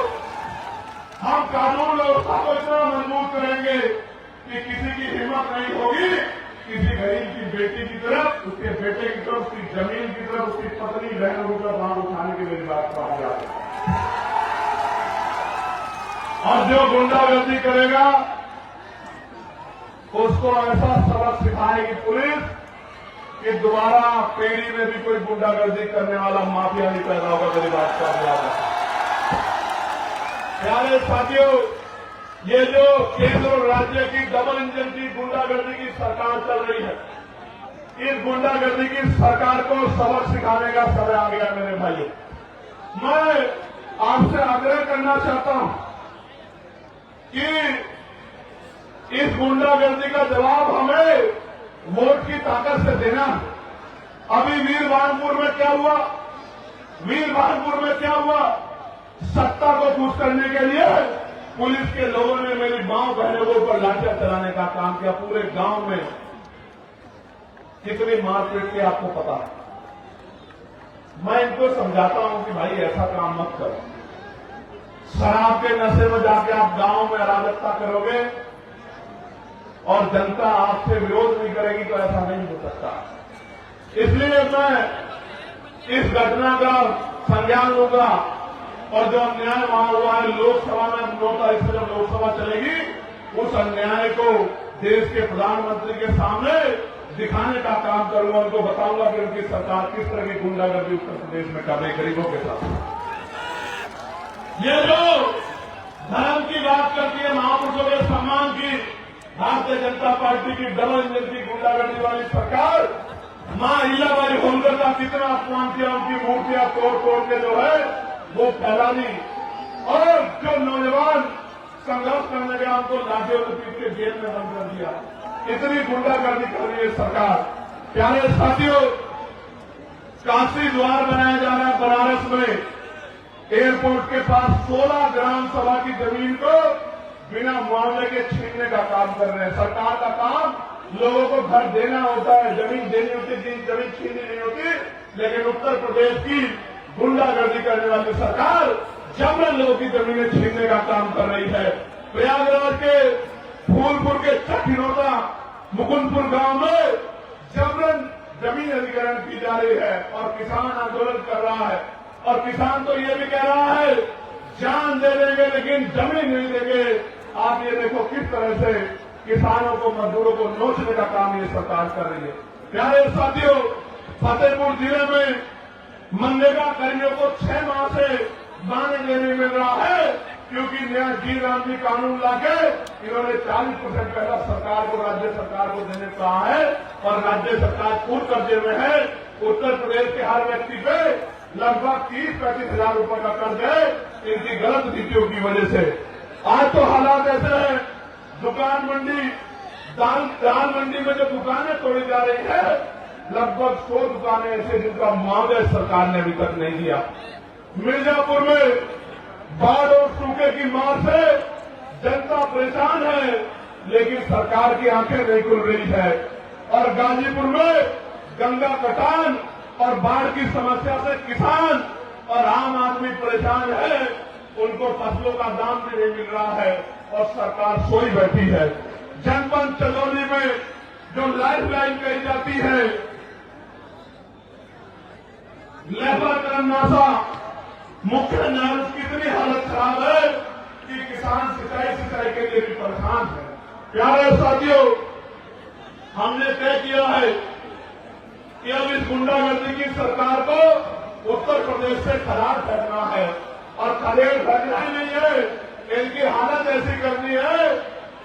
हम कानून व्यवस्था को इतना मजबूत करेंगे कि किसी की हिम्मत नहीं होगी किसी गरीब की बेटी की तरफ, उसके बेटे की तरफ, उसकी जमीन की तरफ, उसकी पत्नी बहनों की तरफ मांग उठाने की। मेरी बात को आप याद रखना। और जो गुंडागर्दी करेगा उसको ऐसा सबक सिखाएगी पुलिस कि दोबारा पीढ़ी में भी कोई गुंडागर्दी करने वाला माफिया नहीं पैदा होगा। मेरी बात को आप याद रखना। प्यारे साथियों, ये जो केंद्र और राज्य की डबल इंजन की गुंडागर्दी की सरकार चल रही है, इस गुंडागर्दी की सरकार को सबक सिखाने का समय आ गया। मेरे भाइयों, मैं आपसे आग्रह करना चाहता हूं कि इस गुंडागर्दी का जवाब हमें वोट की ताकत से देना। अभी वीरभानपुर में क्या हुआ? वीरभानपुर में क्या हुआ? सत्ता को खुश करने के लिए पुलिस के लोगों ने मेरी मां बहनों के ऊपर लाठियां चलाने का काम किया। पूरे गांव में कितनी मारपीट की आपको पता है। मैं इनको समझाता हूं कि भाई ऐसा काम मत करो। शराब के नशे में जाके आप गांव में अराजकता करोगे और जनता आपसे विरोध नहीं करेगी तो ऐसा नहीं हो सकता। इसलिए मैं इस घटना का संज्ञान लूंगा और जो अन्याय वहां हुआ है लोकसभा में 9 तारीख से जब लोकसभा चलेगी, उस अन्याय को देश के प्रधानमंत्री के सामने दिखाने का काम करूंगा। उनको बताऊंगा कि उनकी सरकार किस तरह की गुंडागर्दी उत्तर प्रदेश में कर रही गरीबों के साथ। ये जो धर्म की बात करती है, महापुरुषों के सम्मान की, भारतीय जनता पार्टी की डबल इंजन की गुंडागर्दी वाली सरकार मां अहिल्याबाई होलकर का कितना अपमान किया, उनकी मूर्तियां तोड़ तोड़ के जो है वो फैला दी और जो नौजवान संघर्ष करने गया उनको लाठियों से पीट के जेल में बंद कर दिया। इतनी गुंडागर्दी कर रही है सरकार। प्यारे साथियों, काशी द्वार बनाया जा रहा है बनारस में। एयरपोर्ट के पास 16 ग्राम सभा की जमीन को बिना मुआवजे के छीनने का काम कर रहे हैं। सरकार का काम लोगों को घर देना होता है, जमीन देनी होती है, जमीन छीननी नहीं होती। लेकिन उत्तर प्रदेश की गुंडागर्दी करने वाली सरकार जबरन लोगों की जमीनें छीनने का काम कर रही है। प्रयागराज के फूलपुर के चकिनोता मुकुंदपुर गांव में जबरन जमीन अधिग्रहण की जा रही है और किसान आंदोलन कर रहा है। और किसान तो ये भी कह रहा है जान दे देंगे लेकिन जमीन नहीं देंगे। आप ये देखो किस तरह से किसानों को, मजदूरों को नोचने का काम ये सरकार कर रही है। प्यारे साथियों, फतेहपुर जिले में मनरेगा कर्मियों को 6 माह से मानदेय नहीं मिल रहा है क्योंकि नया जी राम जी कानून लाके इन्होंने 40% पहला सरकार को, राज्य सरकार को देने को कहा है और राज्य सरकार पूर्ण कर्जे में है। उत्तर प्रदेश के हर व्यक्ति पे लगभग 30-35 हजार रुपए का कर्ज है इनकी गलत नीतियों की वजह से। आज तो हालात ऐसे हैं, दुकान मंडी, दाल मंडी में जो दुकानें तोड़ी जा रही है, लगभग 100 दुकानें ऐसे जिनका मुआवजा सरकार ने अभी तक नहीं दिया। मिर्जापुर में बाढ़ और सूखे की मार से जनता परेशान है लेकिन सरकार की आंखें नहीं खुल रही है। और गाजीपुर में गंगा कटान और बाढ़ की समस्या से किसान और आम आदमी परेशान है, उनको फसलों का दाम भी नहीं मिल रहा है और सरकार सोई बैठी है। जनपद चंदौली में जो लाइफ लाइन कही जाती है, लेबर कर्मनाशा मुख्य न्याय की इतनी हालत खराब है कि किसान सिंचाई के लिए भी परेशान है। प्यारे साथियों, हमने तय किया है कि अब इस गुंडागर्दी की सरकार को उत्तर प्रदेश से खराब करना है और खदेड़ करना ही नहीं है, इनकी हालत ऐसी करनी है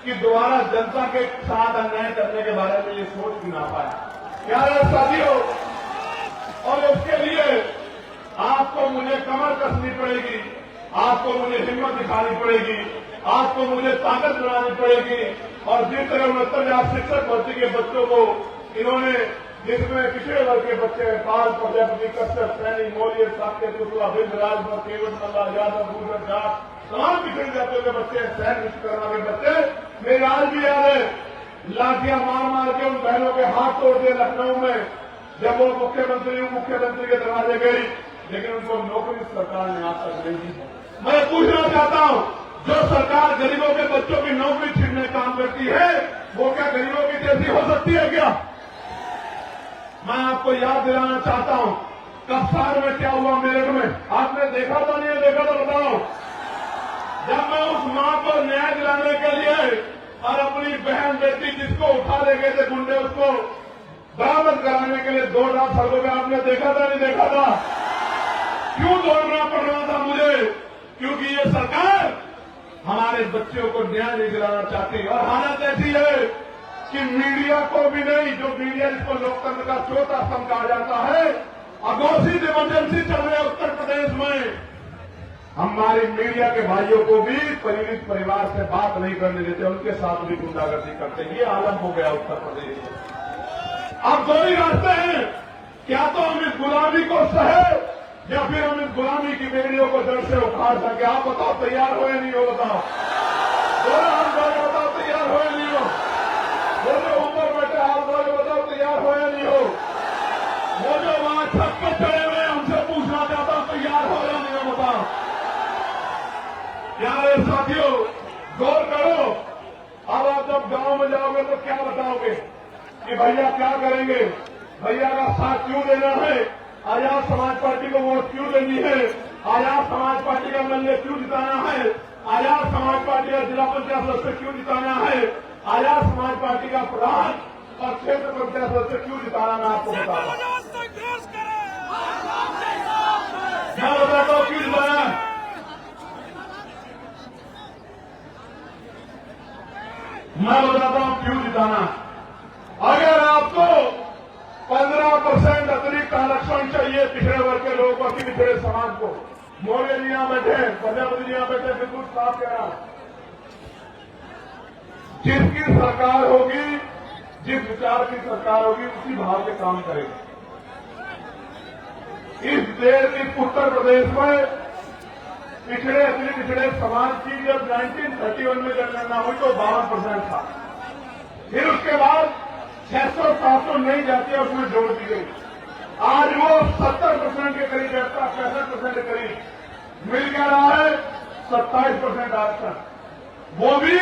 कि दोबारा जनता के साथ अन्याय करने के बारे में ये सोच भी ना पाए। प्यारे साथियों, और उसके लिए आपको मुझे कमर कसनी पड़ेगी, आपको मुझे हिम्मत दिखानी पड़ेगी, आपको मुझे ताकत बनानी पड़ेगी। और जिस तरह 69,000 शिक्षक भर्ती के बच्चों को इन्होंने, जिसमें पिछड़े वर्ग के बच्चे हैं, पाल प्रजापति, कश्यप, सैनी, मौर्य, साकेत, कुशवाहा, बिंद, राजभर, केवट, मल्ला, यादव, गुर्जर, जाट, तमाम पिछड़े जातियों के बच्चे, सैन विश्वकर्मा के बच्चे, मेरी आज भी याद है, लाठियां मार मार के उन बहनों के हाथ तोड़ दिए लखनऊ में, जब वो मुख्यमंत्री के दरवाजे गई, लेकिन उनको नौकरी सरकार ने आज तक नहीं दी। मैं पूछना चाहता हूं, जो सरकार गरीबों के बच्चों की नौकरी छीनने काम करती है, वो क्या गरीबों की जैसी हो सकती है क्या? मैं आपको याद दिलाना चाहता हूं, कप्तान में क्या हुआ मेरठ में, आपने देखा था नहीं देखा था बताओ? जब मैं उस मां को न्याय दिलाने के लिए और अपनी बहन बेटी जिसको उठा ले गए थे गुंडे, उसको बरामद कराने के लिए दौड़ रहा सड़कों में, आपने देखा था नहीं देखा था? क्यों दौड़ना पड़ रहा था मुझे? क्योंकि ये सरकार हमारे बच्चों को न्याय नहीं दिलाना चाहती। और हालत ऐसी है कि मीडिया को भी नहीं, जो मीडिया जिसको लोकतंत्र का चौथा स्तंभ कहा जाता है, अघोषित इमरजेंसी चल रही है उत्तर प्रदेश में, हमारी मीडिया के भाइयों को भी पीड़ित परिवार से बात नहीं करने देते, उनके साथ भी गुंडागर्दी करते हैं। ये आलम हो गया उत्तर प्रदेश में। अब दो ही रास्ते हैं, क्या तो हम इस गुलामी को सहे या फिर हम इस गुलामी की बेड़ियों को जड़ से उखाड़ सके। आप बताओ तैयार हो या नहीं हो? बताओ, बोलो हम बोले, बताओ तैयार हो या नहीं हो? वो जो ऊपर बैठे हाथ बोले, बताओ तैयार हो या नहीं हो? वो जो वहां छत पर चढ़े हुए हमसे पूछना चाहता हूं तैयार हो या नहीं हो? बताओ प्यारे साथियों, गौर करो। अब आप जब गांव में जाओगे तो क्या बताओगे कि भैया क्या करेंगे, भैया का साथ क्यों देना है, आजाद समाज पार्टी को वोट क्यों देनी है, आजाद समाज पार्टी का एमएलए क्यों जिताना है, आजाद समाज पार्टी का जिला पंचायत सदस्य क्यों जिताना है, आजाद समाज पार्टी का प्रधान और क्षेत्र पंचायत सदस्य क्यों जिताना, मैं आपको बताता हूं। मैं बताता हूं क्यों जिताना है। मैं बताता हूं क्यों जिताना। अगर आपको 15% अतिरिक्त आरक्षण चाहिए पिछड़े वर्ग के लोगों को, पिछड़े समाज को, मौर्य जी यहां बैठे, प्रजापति जी यहां बैठे, बिल्कुल साफ कह रहा, जिसकी सरकार होगी, जिस विचार की सरकार होगी, उसी भाव से काम करेगी। इस देश, इस उत्तर प्रदेश में पिछड़े अति पिछड़े समाज की जब 1931 में जनगणना हुई तो 52% था। फिर उसके बाद 600-700 नई जातियां उसमें जोड़ दी गई। आज वो 70% के करीब, 65% के करीब मिल क्या रहा है, 27% आरक्षण। वो भी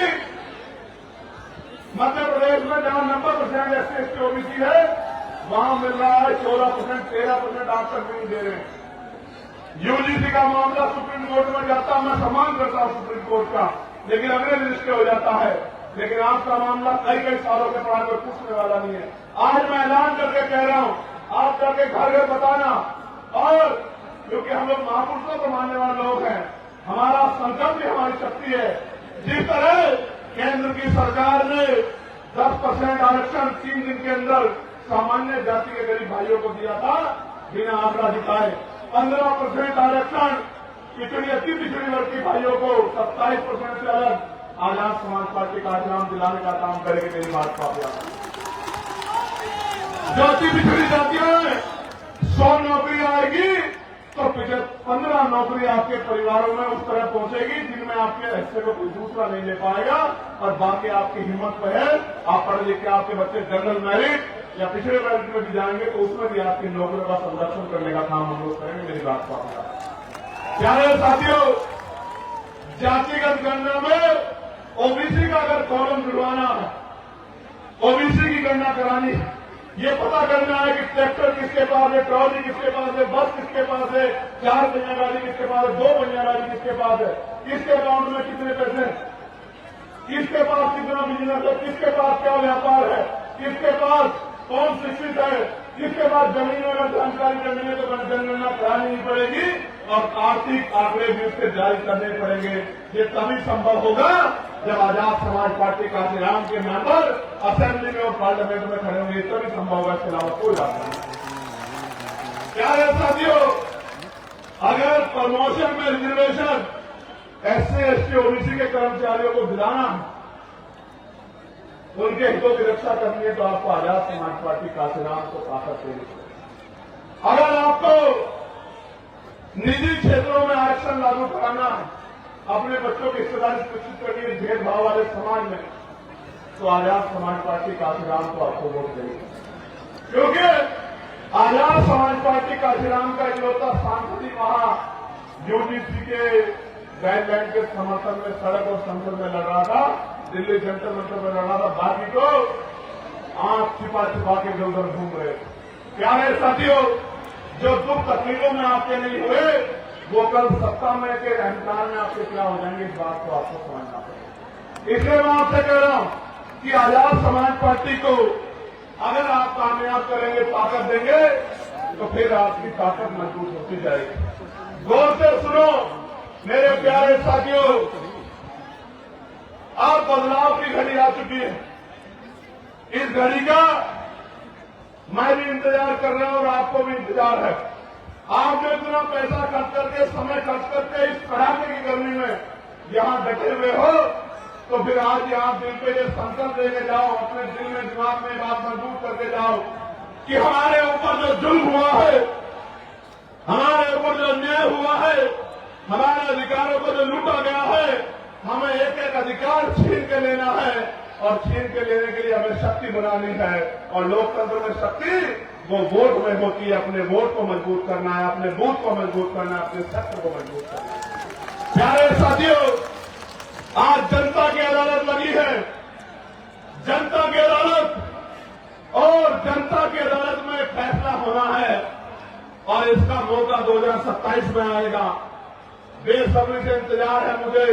मध्य प्रदेश में जहां 90% SC/ST OBC है, वहां मिल रहा है 14%, 13% आरक्षण भी नहीं दे रहे हैं। यूजीसी का मामला सुप्रीम कोर्ट में जाता, मैं सम्मान करता हूं सुप्रीम कोर्ट का, लेकिन अगले दिन स्टे हो जाता है। लेकिन आपका मामला कई सालों के बाद में पूछने वाला नहीं है। आज मैं ऐलान करके कह रहा हूं, आप जाके घर घर बताना। और क्योंकि हम लोग महापुरुषों को मानने वाले लोग हैं, हमारा संकल्प भी हमारी शक्ति है। जिस तरह केंद्र की सरकार ने 10% आरक्षण 3 दिन के अंदर सामान्य जाति के गरीब भाइयों को दिया था बिना आंकड़ा दिखाए, 15% आरक्षण पिछड़ी अति पिछड़ी वर्ग के भाइयों को 27% से अलग आजाद समाज पार्टी का नाम दिलाने का काम करेगी। मेरी बात को आप याद, जो अति पिछड़ी जातियां हैं 100 नौकरी आएगी तो 15 नौकरी आपके परिवारों में उस तरह पहुंचेगी जिनमें आपके हिस्से को कोई दूसरा नहीं ले पाएगा। और बाकी आपकी हिम्मत पे है, आप पढ़े लिखे आपके बच्चे जनरल मेरिट या पिछड़े वर्ग में भी जाएंगे तो उसमें भी आपकी नौकरियों का संरक्षण करने का काम हम लोग करेंगे। मेरी बात को आप प्यारे साथियों, जातिगत गणना में ओबीसी का अगर कॉलम जुड़वाना है, ओबीसी की गणना करानी है, ये पता करना है कि ट्रैक्टर किसके पास है, ट्रॉली किसके पास है, बस किसके पास है, 4 पहिया गाड़ी किसके पास है, 2 पहिया गाड़ी किसके पास है, किसके अकाउंट में कितने पैसे, किसके पास कितना बिजनेस है, किसके पास क्या व्यापार है, किसके पास कौन शिक्षित है, किसके पास जमीन अगर जानकारी करनी है तो जनगणना करानी नहीं पड़ेगी और आर्थिक आंकड़े भी उसके जारी करने पड़ेंगे। ये तभी संभव होगा जब आजाद समाज पार्टी काशीराम के मेंबर असेंबली में और पार्लियामेंट में खड़े होंगे, तभी संभव होगा। इसके अलावा कोई रास्ता नहीं। प्यारे साथियों, अगर प्रमोशन में रिजर्वेशन SC, ST, OBC के कर्मचारियों को दिलाना, उनके हितों की रक्षा करनी है, तो आपको आजाद समाज पार्टी काशीराम को ताकत देनी चाहिए। अगर आपको निजी क्षेत्रों में आरक्षण लागू कराना है, अपने बच्चों की हिस्सेदारी सुनिश्चित करनी है भेदभाव वाले समाज में, तो आजाद समाज पार्टी काशीराम को आपको वोट देनी है। क्योंकि आजाद समाज पार्टी काशीराम का इकलौता सांसद ही वहां UGC के गाइडलाइन के समर्थन में सड़क और संसद में लड़ रहा था, दिल्ली जंतर मंतर में लड़ रहा था। बाकी तो आंख छिपा छिपा के इधर उधर घूम रहे। प्यारे साथियों, जो दुख तकलीफों में आपके नहीं हुए, वो कल सत्ता में के अहंकार में आपके क्या हो जाएंगे, इस बात को आपको समझना पड़ेगा। इसलिए मैं आपसे कह रहा हूं कि आजाद समाज पार्टी को अगर आप कामयाब करेंगे, ताकत देंगे, तो फिर आपकी ताकत मजबूत होती जाएगी। गौर से सुनो मेरे प्यारे साथियों, अब बदलाव की घड़ी आ चुकी है। इस घड़ी का मैं भी इंतजार कर रहा हूं और आपको भी इंतजार है। आप जो इतना पैसा खर्च करके, समय खर्च करके इस कड़ाके की गर्मी में यहां डटे हुए हो, तो फिर आज यहां दिल पे ये संकल्प लेके जाओ, अपने दिल में दिमाग में बात मजबूत करके जाओ कि हमारे ऊपर जो जुल्म हुआ है, हमारे ऊपर जो अन्याय हुआ है, हमारे अधिकारों को जो लूटा गया है, हमें एक एक अधिकार छीन के लेना है और छीन के लेने के लिए हमें शक्ति बनानी है। और लोकतंत्र में शक्ति वो वोट में होती है। अपने वोट को मजबूत करना है, अपने बूथ को मजबूत करना है, अपने क्षेत्र को मजबूत करना है। प्यारे साथियों, आज जनता की अदालत लगी है। जनता की अदालत, और जनता की अदालत में फैसला होना है और इसका मौका 2027 में आएगा। बेसब्री से इंतजार है मुझे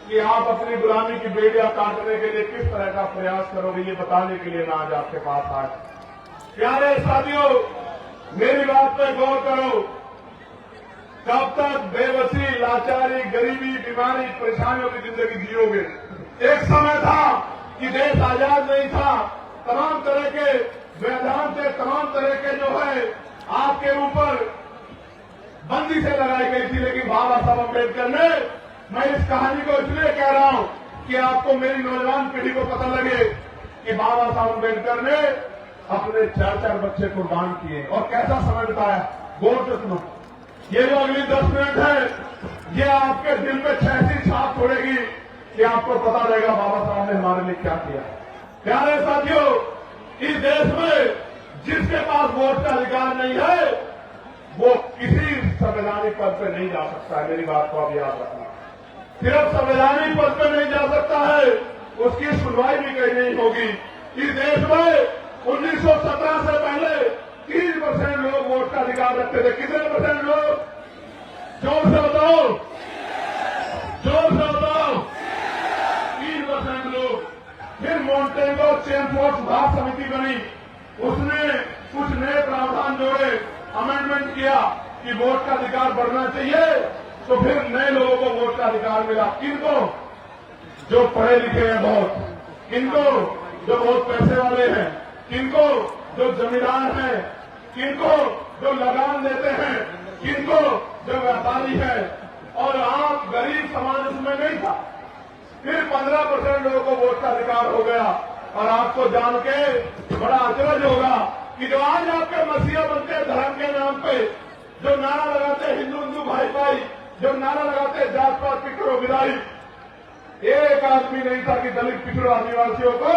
कि आप अपनी गुलामी की बेड़ियां काटने के लिए किस तरह का प्रयास करोगे, ये बताने के लिए मैं आज आपके पास आया। प्यारे साथियों, मेरी बात पे गौर करो। कब तक बेबसी, लाचारी, गरीबी, बीमारी, परेशानियों की जिंदगी जियोगे? एक समय था कि देश आजाद नहीं था, तमाम तरह के व्यवधान थे, तमाम तरह के जो है आपके ऊपर बंदी से लगाई गई थी। लेकिन बाबा साहब अम्बेडकर ने, मैं इस कहानी को इसलिए कह रहा हूं कि आपको, मेरी नौजवान पीढ़ी को पता लगे कि बाबा साहब अम्बेडकर ने अपने 4-4 बच्चे कुर्बान किए और कैसा समय बिताया। गौर से सुनो, ये जो अगली 10 मिनट है, ये आपके दिल पे ऐसी छाप छोड़ेगी कि आपको पता रहेगा बाबा साहब ने हमारे लिए क्या किया। प्यारे साथियों, इस देश में जिसके पास वोट का अधिकार नहीं है, वो किसी संवैधानिक पद पे नहीं जा सकता है। मेरी बात को आप याद रखना। सिर्फ संवैधानिक पद पे नहीं जा सकता है, उसकी सुनवाई भी कहीं नहीं होगी। इस देश में 1917 से पहले 30% लोग वोट का अधिकार रखते थे। कितने % लोग? जोर से बताओ, जोर से बताओ। 3% लोग। फिर मॉन्टेगो चेमफोर्ड सुधार समिति बनी, उसने कुछ नए प्रावधान जोड़े, अमेंडमेंट किया कि वोट का अधिकार बढ़ना चाहिए, तो फिर नए लोगों को वोट का अधिकार मिला। किनको? जो पढ़े लिखे हैं बहुत, किनको? जो बहुत पैसे वाले हैं, किनको? जो जमींदार हैं, किनको? जो लगान देते हैं, किनको? जो व्यापारी है। और आप गरीब समाज उसमें नहीं था। फिर 15% लोगों को वोट का अधिकार हो गया। और आपको जान के बड़ा अचरज होगा कि जो आज आपके मसीहा बनते हैं धर्म के नाम पे, जो नारा लगाते हिंदू हिंदू भाई भाई, जो नारा लगाते जात पात पिछड़ो विदाई, एक आदमी नहीं था कि दलित पिछड़ो आदिवासियों को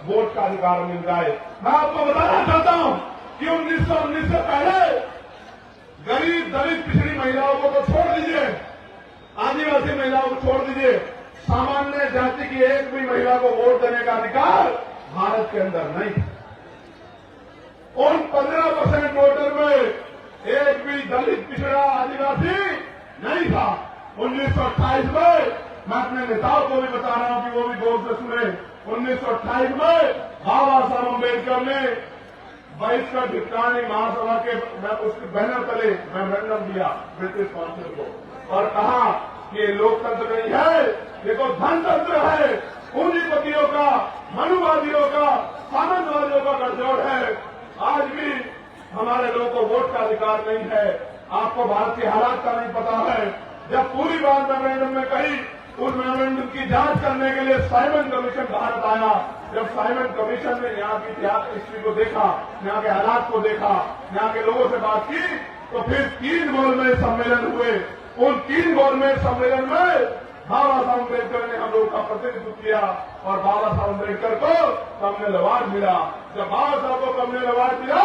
वोट का अधिकार मिल जाए। मैं आपको बताना चाहता हूं कि 1919 से पहले गरीब दलित पिछड़ी महिलाओं को तो छोड़ दीजिए, आदिवासी महिलाओं को छोड़ दीजिए, सामान्य जाति की एक भी महिला को वोट देने का अधिकार भारत के अंदर नहीं था। उन 15% वोटर में एक भी दलित पिछड़ा आदिवासी नहीं था। 1928 में, मैं अपने नेताओं को भी बता रहा हूं कि वो भी गौर से सुने, 1928 में बाबा साहब अम्बेडकर ने बहिष्कृत भिक्षाणी महासभा के उसके बैनर तले मेमोरेंडम दिया ब्रिटिश काउंसिल को और कहा कि ये लोकतंत्र नहीं है, ये तो धनतंत्र है, पूंजीपतियों का, मनुवादियों का, सामंतवादियों का गठजोड़ है। आज भी हमारे लोगों को वोट का अधिकार नहीं है। आपको भारत के हालात का नहीं पता है। जब पूरी बात मेमोरेंडम में कही, उस मेमोरेंडम की जांच करने के लिए साइमन कमीशन भारत आया। जब साइमन कमीशन ने यहाँ की इतिहास हिस्ट्री को देखा, यहाँ के हालात को देखा, यहाँ के लोगों से बात की, तो फिर 3 गवर्नमेंट सम्मेलन हुए। उन 3 गवर्नमेंट सम्मेलन में बाबा साहब अम्बेडकर ने हम लोग का प्रतिनिधित्व किया और बाबा साहब अम्बेडकर को कम्युनल अवार्ड मिला। जब बाबा साहब को कम्युनल अवार्ड मिला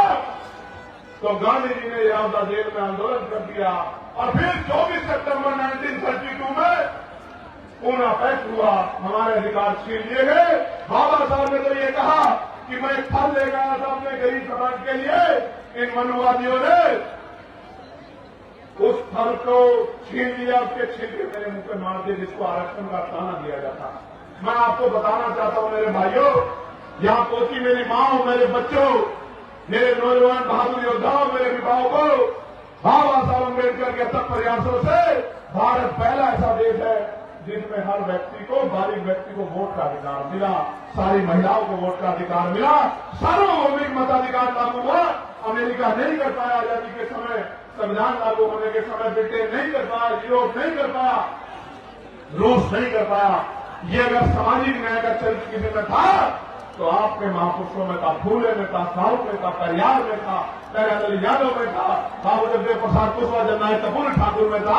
तो गांधी जी ने यावदा जेल में आंदोलन कर दिया और फिर 24 सितंबर 1932 में पूना पैक्ट हुआ, हमारे अधिकार छीन लिए गए। बाबा साहब ने तो ये कहा कि मैं फल लेकर आया था अपने गरीब समाज के लिए। इन मनुवादियों ने उस फल को छीन लिया, उसके छिलके मेरे मुंह पे मार दिए, जिसको आरक्षण का ताना दिया जाता। मैं आपको बताना चाहता हूं मेरे भाइयों, यहाँ पोती मेरी माँ, मेरे बच्चों, मेरे नौजवान बहादुर योद्धाओं, मेरे विवाहों को बाबा साहब अम्बेडकर के अथक प्रयासों से भारत पहला ऐसा देश है जिसमें हर व्यक्ति को, बारीक व्यक्ति को वोट का अधिकार मिला, सारी महिलाओं को वोट का अधिकार मिला, सार्वभौमिक मताधिकार लागू हुआ। अमेरिका नहीं कर पाया आजादी के समय, संविधान लागू होने के समय ब्रिटेन नहीं कर पाया, यूरोप नहीं कर पाया, रूस नहीं कर पाया। ये अगर सामाजिक न्याय का चरित्र किसी में था तो आपके महापुरुषों में था, फूले में था, साहू में था, परियार में था, दयानंद यादव में था, बाबू जगदेव प्रसाद कुशवाहा, जननायक कपूर ठाकुर में था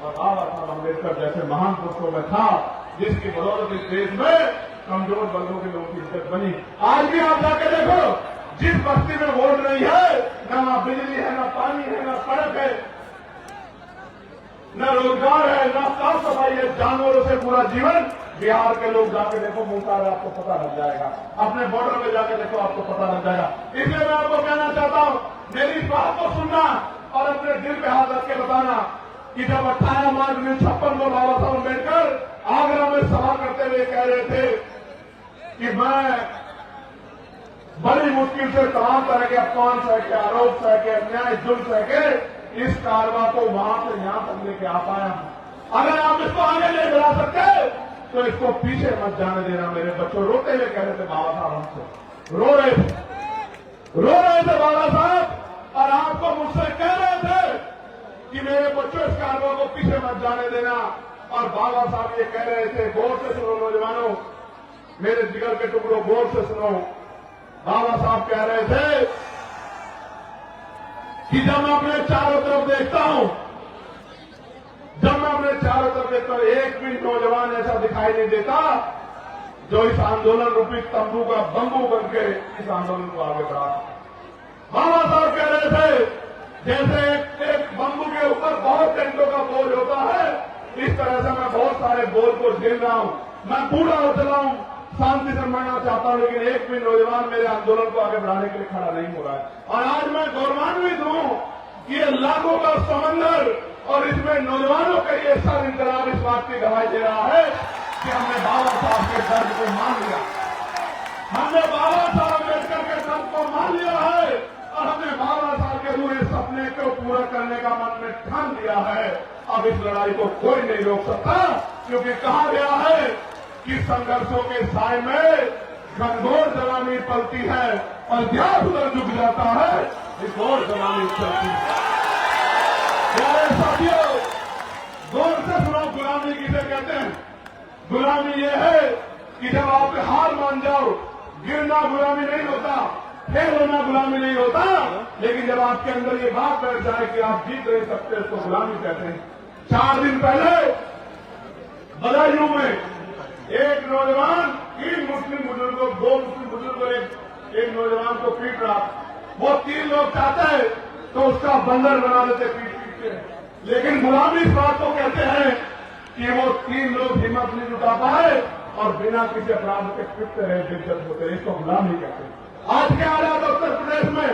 और बाबा साहब अम्बेडकर जैसे महान पुरुषों में था, जिसकी बदौलत इस देश में कमजोर वर्गों के लोगों की इज्जत बनी। आज भी आप जाकर देखो, जिस बस्ती में वोट नहीं है, न बिजली है, न पानी है, न सड़क है, न रोजगार है, न साफ सफाई है, जानवरों से पूरा जीवन। बिहार के लोग जाके देखो, मुंगतार आपको पता लग जाएगा, अपने बॉर्डर में जाके देखो, आपको पता लग जाएगा। इसलिए मैं आपको कहना चाहता हूं, मेरी इस बात को सुनना और अपने दिल पे हाथ रख के बताना कि जब 18 मार्च 1956 को बाबा साहब अम्बेडकर आगरा में सभा करते हुए कह रहे थे कि मैं बड़ी मुश्किल से तमाम तरह के अपमान सह के, आरोप सह के, अन्याय जुल्म सह के इस कारवा को वहां से यहां तक लेके आ पाया हूं। अगर आप इसको आगे ले बढ़ा सकते तो इसको पीछे मत जाने देना। मेरे बच्चों रोते हुए कह रहे थे बाबा साहब हमसे, रो रहे थे बाबा साहब, और आपको मुझसे कह रहे थे कि मेरे बच्चों इस कारवा को पीछे मत जाने देना। और बाबा साहब ये कह रहे थे, गौर से सुनो नौजवानों, मेरे जिगर के टुकड़ों, गौर से सुनो। बाबा साहब कह रहे थे कि जब मैं अपने चारों तरफ देखता हूं, एक भी नौजवान ऐसा दिखाई नहीं देता जो इस आंदोलन रूपी तंबू का बंबू बन के इस आंदोलन को आगे बढ़ा। बाबा साहब कह रहे थे जैसे एक बंबू के ऊपर बहुत टेंटों का बोझ होता है, इस तरह से मैं बहुत सारे बोझ को झेल रहा हूं। मैं बूढ़ा हो चला हूं, शांति से मरना चाहता हूं, लेकिन एक भी नौजवान मेरे आंदोलन को आगे बढ़ाने के लिए खड़ा नहीं हो रहा है। और आज मैं गौरवान्वित हूं कि ये लाखों का समंदर और इसमें नौजवानों का ये सर इंकलाब इस बात की गवाही दे रहा है कि हमने बाबा साहब के दर्द को मान लिया, हमने बाबा साहब अम्बेडकर के दर्द को मान लिया है और हमने बाबा साहब के पूरे सपने को पूरा करने का मन में ठान लिया है। अब इस लड़ाई को कोई नहीं रोक सकता, क्योंकि कहा गया है कि संघर्षों के साय में घनघोर जवानी पलती है और ध्यान उधर झुक जाता है, इस घोर जवानी चलती है। प्यारे साथियों, गौर से सुनो, गुलामी किसे कहते हैं? गुलामी ये है कि जब आप हार मान जाओ, गिरना गुलामी नहीं होता, फेल होना गुलामी नहीं होता, लेकिन जब आपके अंदर ये बात बैठ जाए कि आप जीत नहीं सकते, उसको गुलामी कहते हैं। 4 दिन पहले बदायूं में एक नौजवान 3 मुस्लिम बुजुर्गों, 2 मुस्लिम बुजुर्गों एक नौजवान को पीट रहा। वो 3 लोग चाहते हैं तो उसका बंदर बना देते पीट के, लेकिन गुलामी इस बात को कहते हैं कि वो 3 लोग हिम्मत नहीं जुटा पाए और बिना किसी अपराध के पिटते रहे, बेइज्जत होते रहे, इसको गुलामी कहते हैं। आज के हालात उत्तर प्रदेश में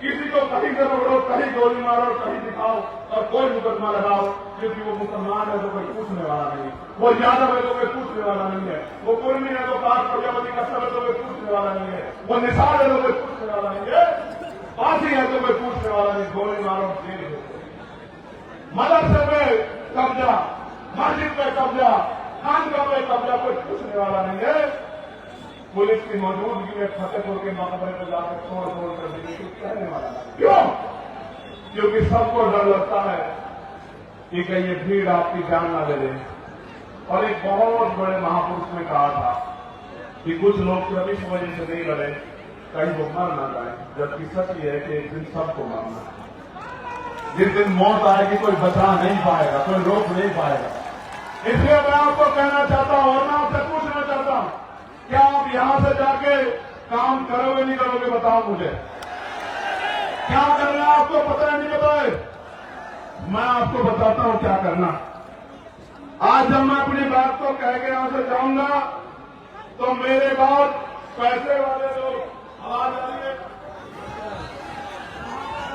किसी को कहीं से पकड़ो, कहीं गोली मारो, कहीं दिखाओ और कोई मुकदमा लगाओ, क्योंकि वो मुसलमान है तो कोई पूछने वाला नहीं, वो यादव है तो कोई पूछने वाला नहीं है, वो कुर्मी है तो काट प्रजापति का सब है तो कोई पूछने वाला नहीं है, वो निसार है तो कोई पूछने वाला नहीं है, फांसी है तो कोई पूछने वाला नहीं, गोली मारो जेल हो। मदरसे पे कब्जा, मस्जिद पे कब्जा, खानका पे कब्जा, कोई पूछने वाला नहीं है। पुलिस की मौजूदगी में फतेहपुर के मकबरे में जाकर तोड़ कर देंगे, कुछ कहने वाला। क्यों? क्योंकि सबको डर लगता है कि कहीं ये भीड़ आपकी जान ना ले ले। और एक बहुत बड़े महापुरुष ने कहा था कि कुछ लोग कभी इस वजह से नहीं लड़े कहीं वो मर ना जाए, जबकि सच ये है कि एक दिन सबको मरना है। जिस दिन मौत आएगी कोई बचा नहीं पाएगा, कोई रोक नहीं पाएगा। इसलिए मैं आपको कहना चाहता हूं और मैं आपसे पूछना चाहता हूं, क्या आप यहां से जाके काम करोगे नहीं करोगे? बताओ मुझे, क्या करना है आपको पता है नहीं पता है? मैं आपको बताता हूं क्या करना। आज जब मैं अपनी बात को कह के यहां से जाऊंगा तो मेरे बाद पैसे वाले लोग आवाज आ रही है,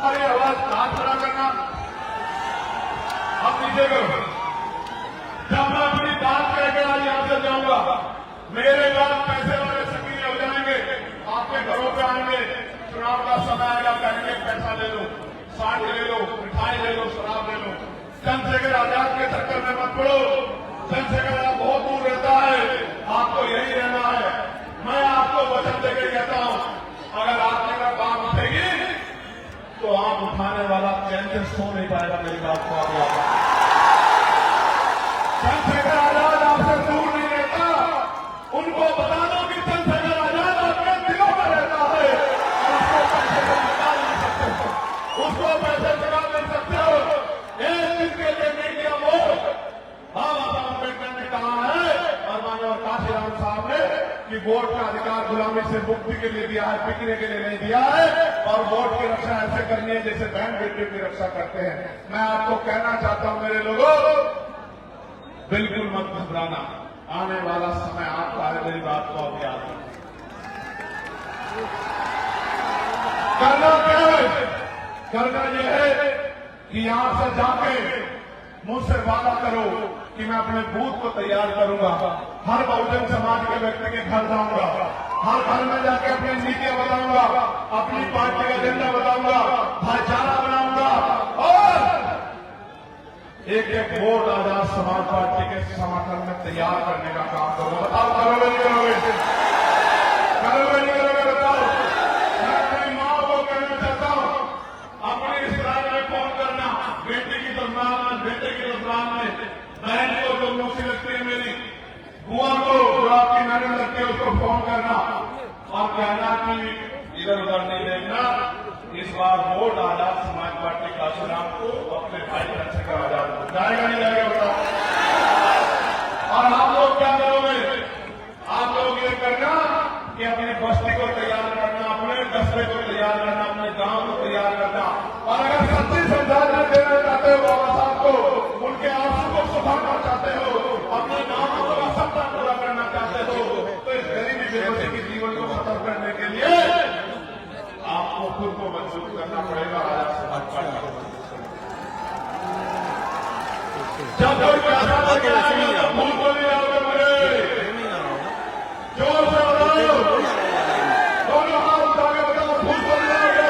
अरे आवाज हाथ खड़ा करना, अब नीचे करो। जब मैं अपनी बात कह के आज यहां से जाऊंगा मेरे बाद पैसे वाले सक्रिय हो जाएंगे, आपके घरों पे आएंगे, चुनाव का समय आएगा, कहेंगे पैसा ले लो, साठ ले लो, मिठाई ले लो, शराब ले लो। चंद्रशेखर आजाद के चक्कर में मत पड़ो। चंद्रशेखर आजाद बहुत दूर रहता है, आपको यही रहना है। मैं आपको वचन देकर कहता हूं, अगर आपने का काम उठेगी तो आप उठाने वाला चैन से सो नहीं पाएगा। मेरी बात को आप याद रखें। चंद्रशेखर आजाद आपसे दूर नहीं रहता। उनको बता दो कि चंद्रशेखर आजाद आपके दिलों में रहता है और उसको पैसे से निकाल नहीं सकते हो, उसको पैसे निकाल नहीं सकते हो। एक दिन के लिए नहीं दिया वोट। बाबा साहब अम्बेडकर ने कहा है और मानव काशीराम साहब ने कि वोट का अधिकार गुलामी से मुक्ति के लिए दिया है, बिकने के लिए नहीं दिया है। और वोट की रक्षा ऐसे करनी है जैसे बहन बेटियों की रक्षा करते हैं। मैं आपको कहना चाहता हूं मेरे लोगों, बिल्कुल मत घबराना, आने वाला समय आपका है। मेरी बात को आप याद रखें। करना क्या है? करना यह है कि यहां से जाके मुझसे वादा करो कि मैं अपने बूथ को तैयार करूंगा, हर बहुजन समाज के व्यक्ति के घर जाऊंगा, हर घर में जाके अपनी नीतियां बताऊंगा, अपनी पार्टी का एजेंडा बताऊंगा, भाईचारा बनाऊंगा और एक एक वोट आजाद समाज पार्टी के समर्थन में तैयार करने का काम करूंगा। बताओ करोगे नहीं करोगे? करोगे नहीं करोगे? बताओ। मैं अपनी मां को कहना चाहता हूं, अपने इस राज्य में फोन करना, बेटी की ससुराल में, बेटे की ससुराल में, बहन को जो मौसी लगती है मेरी, बुआ को जो आपकी नजर लगती है उसको फोन करना और कहना कि इधर उधर नहीं देखना, इस बार वोट आजाद समाज पार्टी काशीराम को अपने भाई चंद्रशेखर आजाद को जाएगा नहीं जाएगा? बताओ। और आप लोग क्या करोगे? आप लोग ये करना कि अपनी बस्ती को तैयार करना, अपने कस्बे को तैयार करना, अपने गांव को तैयार करना। और अगर सच्ची श्रद्धांजलि देना चाहते हो बाबा साहब को, उनके आंसू को सुधारना चाहते हो, अपने गांव का सपना पूरा करना चाहते हो, तो इस गरीबी बेबसी के जीवन को खत्म करने के लिए आपको खुद को मजबूत करना पड़ेगा। आजाद समाज पार्टी को जब कोई पैसा लगाएगा तो भूल को नहीं आओगे मुझे, जोर से बताओ, दोनों हाथ उठा के बताओ, भूल को नहीं आओगे।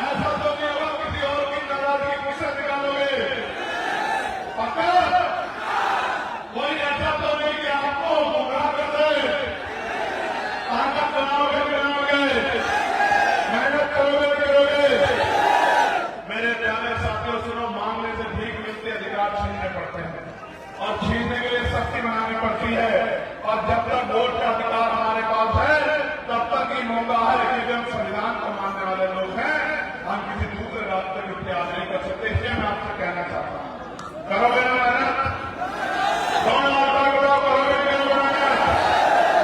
ऐसा तो नहीं होगा किसी और की नाराजगी मुझसे निकालोगे? पक्का? कोई ऐसा तो नहीं कि आपको गुमराह कर दे? ताकत बनाओगे बनाओगे, मेहनत करोगे करोगे। मेरे प्यारे साथियों सुनो, मांगने से भीख मिलती है, अधिकार छीनने पड़ते हैं और छीनने के लिए शक्ति बनानी पड़ती है। और जब तक वोट का अधिकार हमारे पास है तब तक ही मौका है कि हम संविधान को मानने वाले लोग हैं, हम किसी दूसरे रास्ते को इख्तियार नहीं कर सकते। इसलिए मैं आपसे कहना चाहता हूं, करोगे ना मेहनत? कौन आता है बताओ, करोगे नहीं करोगे मेहनत?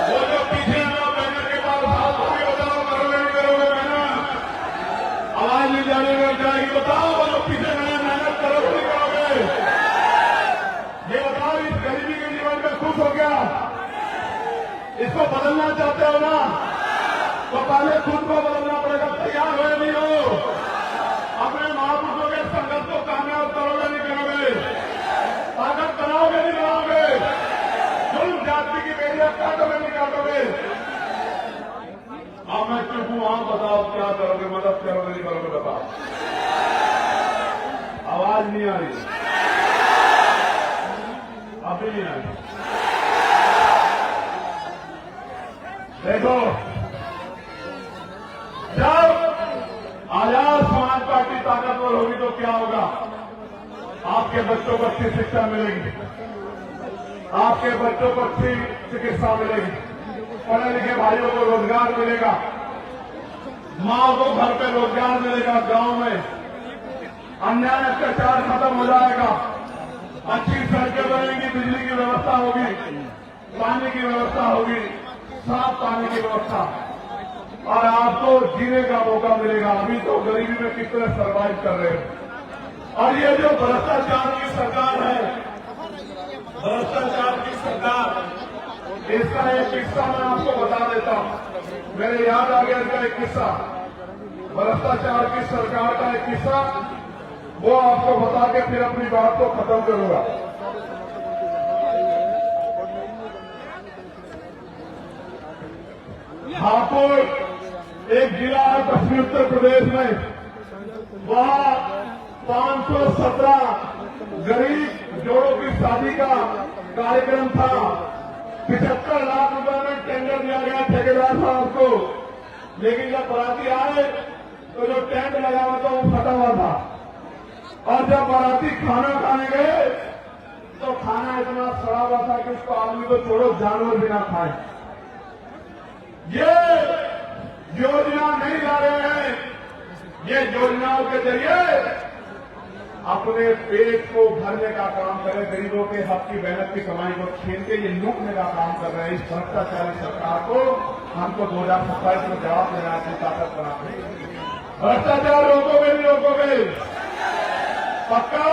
वो जो पीछे है ना बैनर के पास हाथ उठाके बताओ, करोगे नहीं करोगे मेहनत? आवाज नहीं जाने में जाएगी, बताओ वो जो पीछे मेहनत करोगे नहीं करोगे? ये बताओ, इस गरीबी के जीवन में खुश हो गया? इसको बदलना चाहते हो ना? तो पहले खुद को बदलना पड़ेगा। तैयार हो या नहीं हो? अपने महापुरुषों के संघर्ष को कामयाब करोगे नहीं करोगे? ताकत बनाओगे नहीं बनाओगे? जुल्म जाति की बेड़ियां काटोगे नहीं काटोगे? अब मैं चुप हूं, आप बताओ क्या करोगे? मदद करोगे नहीं करोगे? बताओ। आवाज नहीं आ रही, अभी नहीं आ रही। देखो, जब आजाद समाज पार्टी आपके बच्चों को अच्छी शिक्षा मिलेगी, आपके बच्चों को अच्छी चिकित्सा मिलेगी, पढ़े लिखे भाइयों को रोजगार मिलेगा, माँ को घर पे रोजगार मिलेगा, गांव में अन्याय अत्याचार खत्म हो जाएगा, अच्छी सड़कें बनेंगी, बिजली की व्यवस्था होगी, पानी की व्यवस्था होगी, साफ पानी की व्यवस्था, और आपको जीने का मौका मिलेगा। अभी तो गरीबी में कितने सर्वाइव कर रहे हैं। और ये जो भ्रष्टाचार की सरकार है, भ्रष्टाचार की सरकार, इसका एक किस्सा मैं आपको बता देता हूं। मेरे याद आ गया इसका एक किस्सा, भ्रष्टाचार की सरकार का एक किस्सा, वो आपको बता के फिर अपनी बात को खत्म करूंगा। हापुड़ एक जिला है पश्चिमी उत्तर प्रदेश में, वहां 517 गरीब जोड़ों की शादी का कार्यक्रम था। 75 लाख रुपए में टेंडर दिया गया ठेकेदार साहब को, लेकिन जब बाराती आए तो जो टेंट लगा हुआ था वो फटा हुआ था, और जब बाराती खाना खाने गए तो खाना इतना सड़ा हुआ था कि उसको आदमी को छोड़ो जानवर भी ना खाए। ये योजना नहीं ला रहे हैं, ये योजनाओं के जरिए अपने पेट को भरने का काम करें, गरीबों के हक की मेहनत की कमाई को छीन के ये लूटने का काम कर रहे हैं। इस भ्रष्टाचारी सरकार को हमको 2027 में जवाब देना है, ताकत बनाने। भ्रष्टाचार रोकोगे नहीं रोकोगे, पक्का?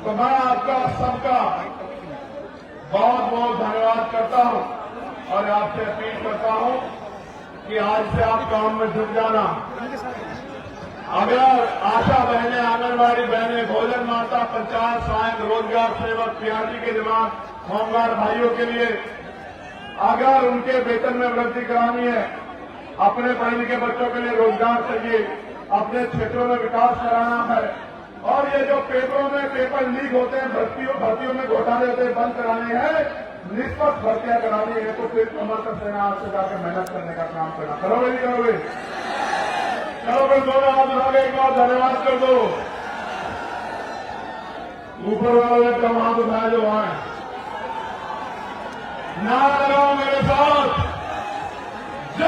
तो मैं आपका सबका बहुत बहुत धन्यवाद करता हूं और आपसे अपील करता हूं कि आज से आप काम में जुट जाना। अगर आशा बहनें, आंगनबाड़ी बहनें, भोजन माता, पंचायत सहायक, रोजगार सेवक, पीआरटी के जवान, होमगार्ड भाइयों के लिए अगर उनके वेतन में वृद्धि करानी है, अपने पढ़े लिखे बच्चों के लिए रोजगार चाहिए, अपने क्षेत्रों में विकास कराना है, और ये जो पेपरों में पेपर लीक होते हैं, भर्तियों में घोटाले होते हैं, बंद कराने हैं, निष्पक्ष भर्तियां करानी है, तो फिर कमर का सेना आज से जाकर मेहनत करने का काम करना। करोगे नहीं करोगे? चलो फिर दोनों हाथ उठाकर एक बार धन्यवाद कर दो। ऊपर वाले ने कम हाथ उठाया जो आए, नारा लगाओ मेरे साथ, जय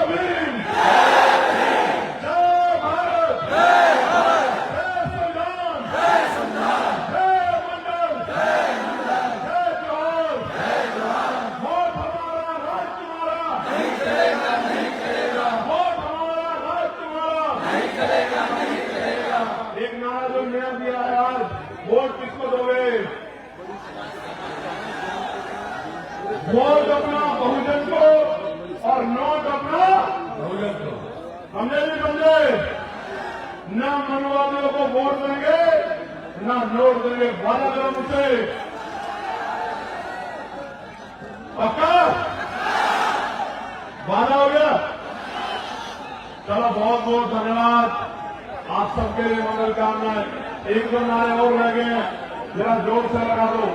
भीम, जय भारत, जय संविधान, जय मंडल, जय जवाहर, वोट हमारा, राज तुम्हारा, नहीं चलेगा, नहीं चलेगा, वोट हमारा, राज तुम्हारा, नहीं चलेगा, नहीं चलेगा। एक नारा जो नया दिया है आज, वोट किसको दोगे? वोट अपना बहुजन को और नोट अपना बहुजन को। समझे नहीं समझे? न मनवादियों को वोट देंगे, न नोट देंगे। वादा करो मुझसे, पक्का? वादा हो गया? चलो बहुत बहुत धन्यवाद आप सबके लिए, मंगल कामनाएं। एक दो नारे और रह गए हैं, जरा जोर से लगा दो।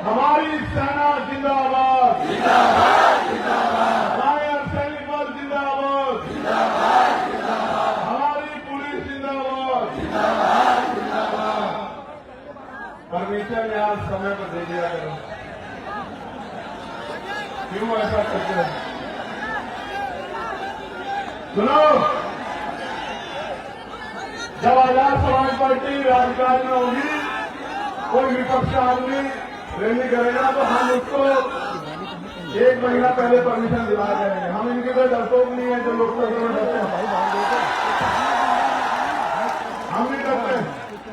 हमारी सेना जिंदाबाद, जिंदाबाद, जिंदाबाद। हमारे अर्धसैनिक बल जिंदाबाद, जिंदाबाद, जिंदाबाद। हमारी पुलिस जिंदाबाद, जिंदाबाद, जिंदाबाद। परमिशन आज समय पर दे दिया करो, क्यों ऐसा करते हैं? सुनो, जब आजाद समाज पार्टी राजकाज में होगी, कोई विपक्ष आदमी रैली करेगा तो हम उसको 1 महीना पहले परमिशन दिला देंगे। हम इनके कोई डरपोक नहीं है जो लोकतंत्र में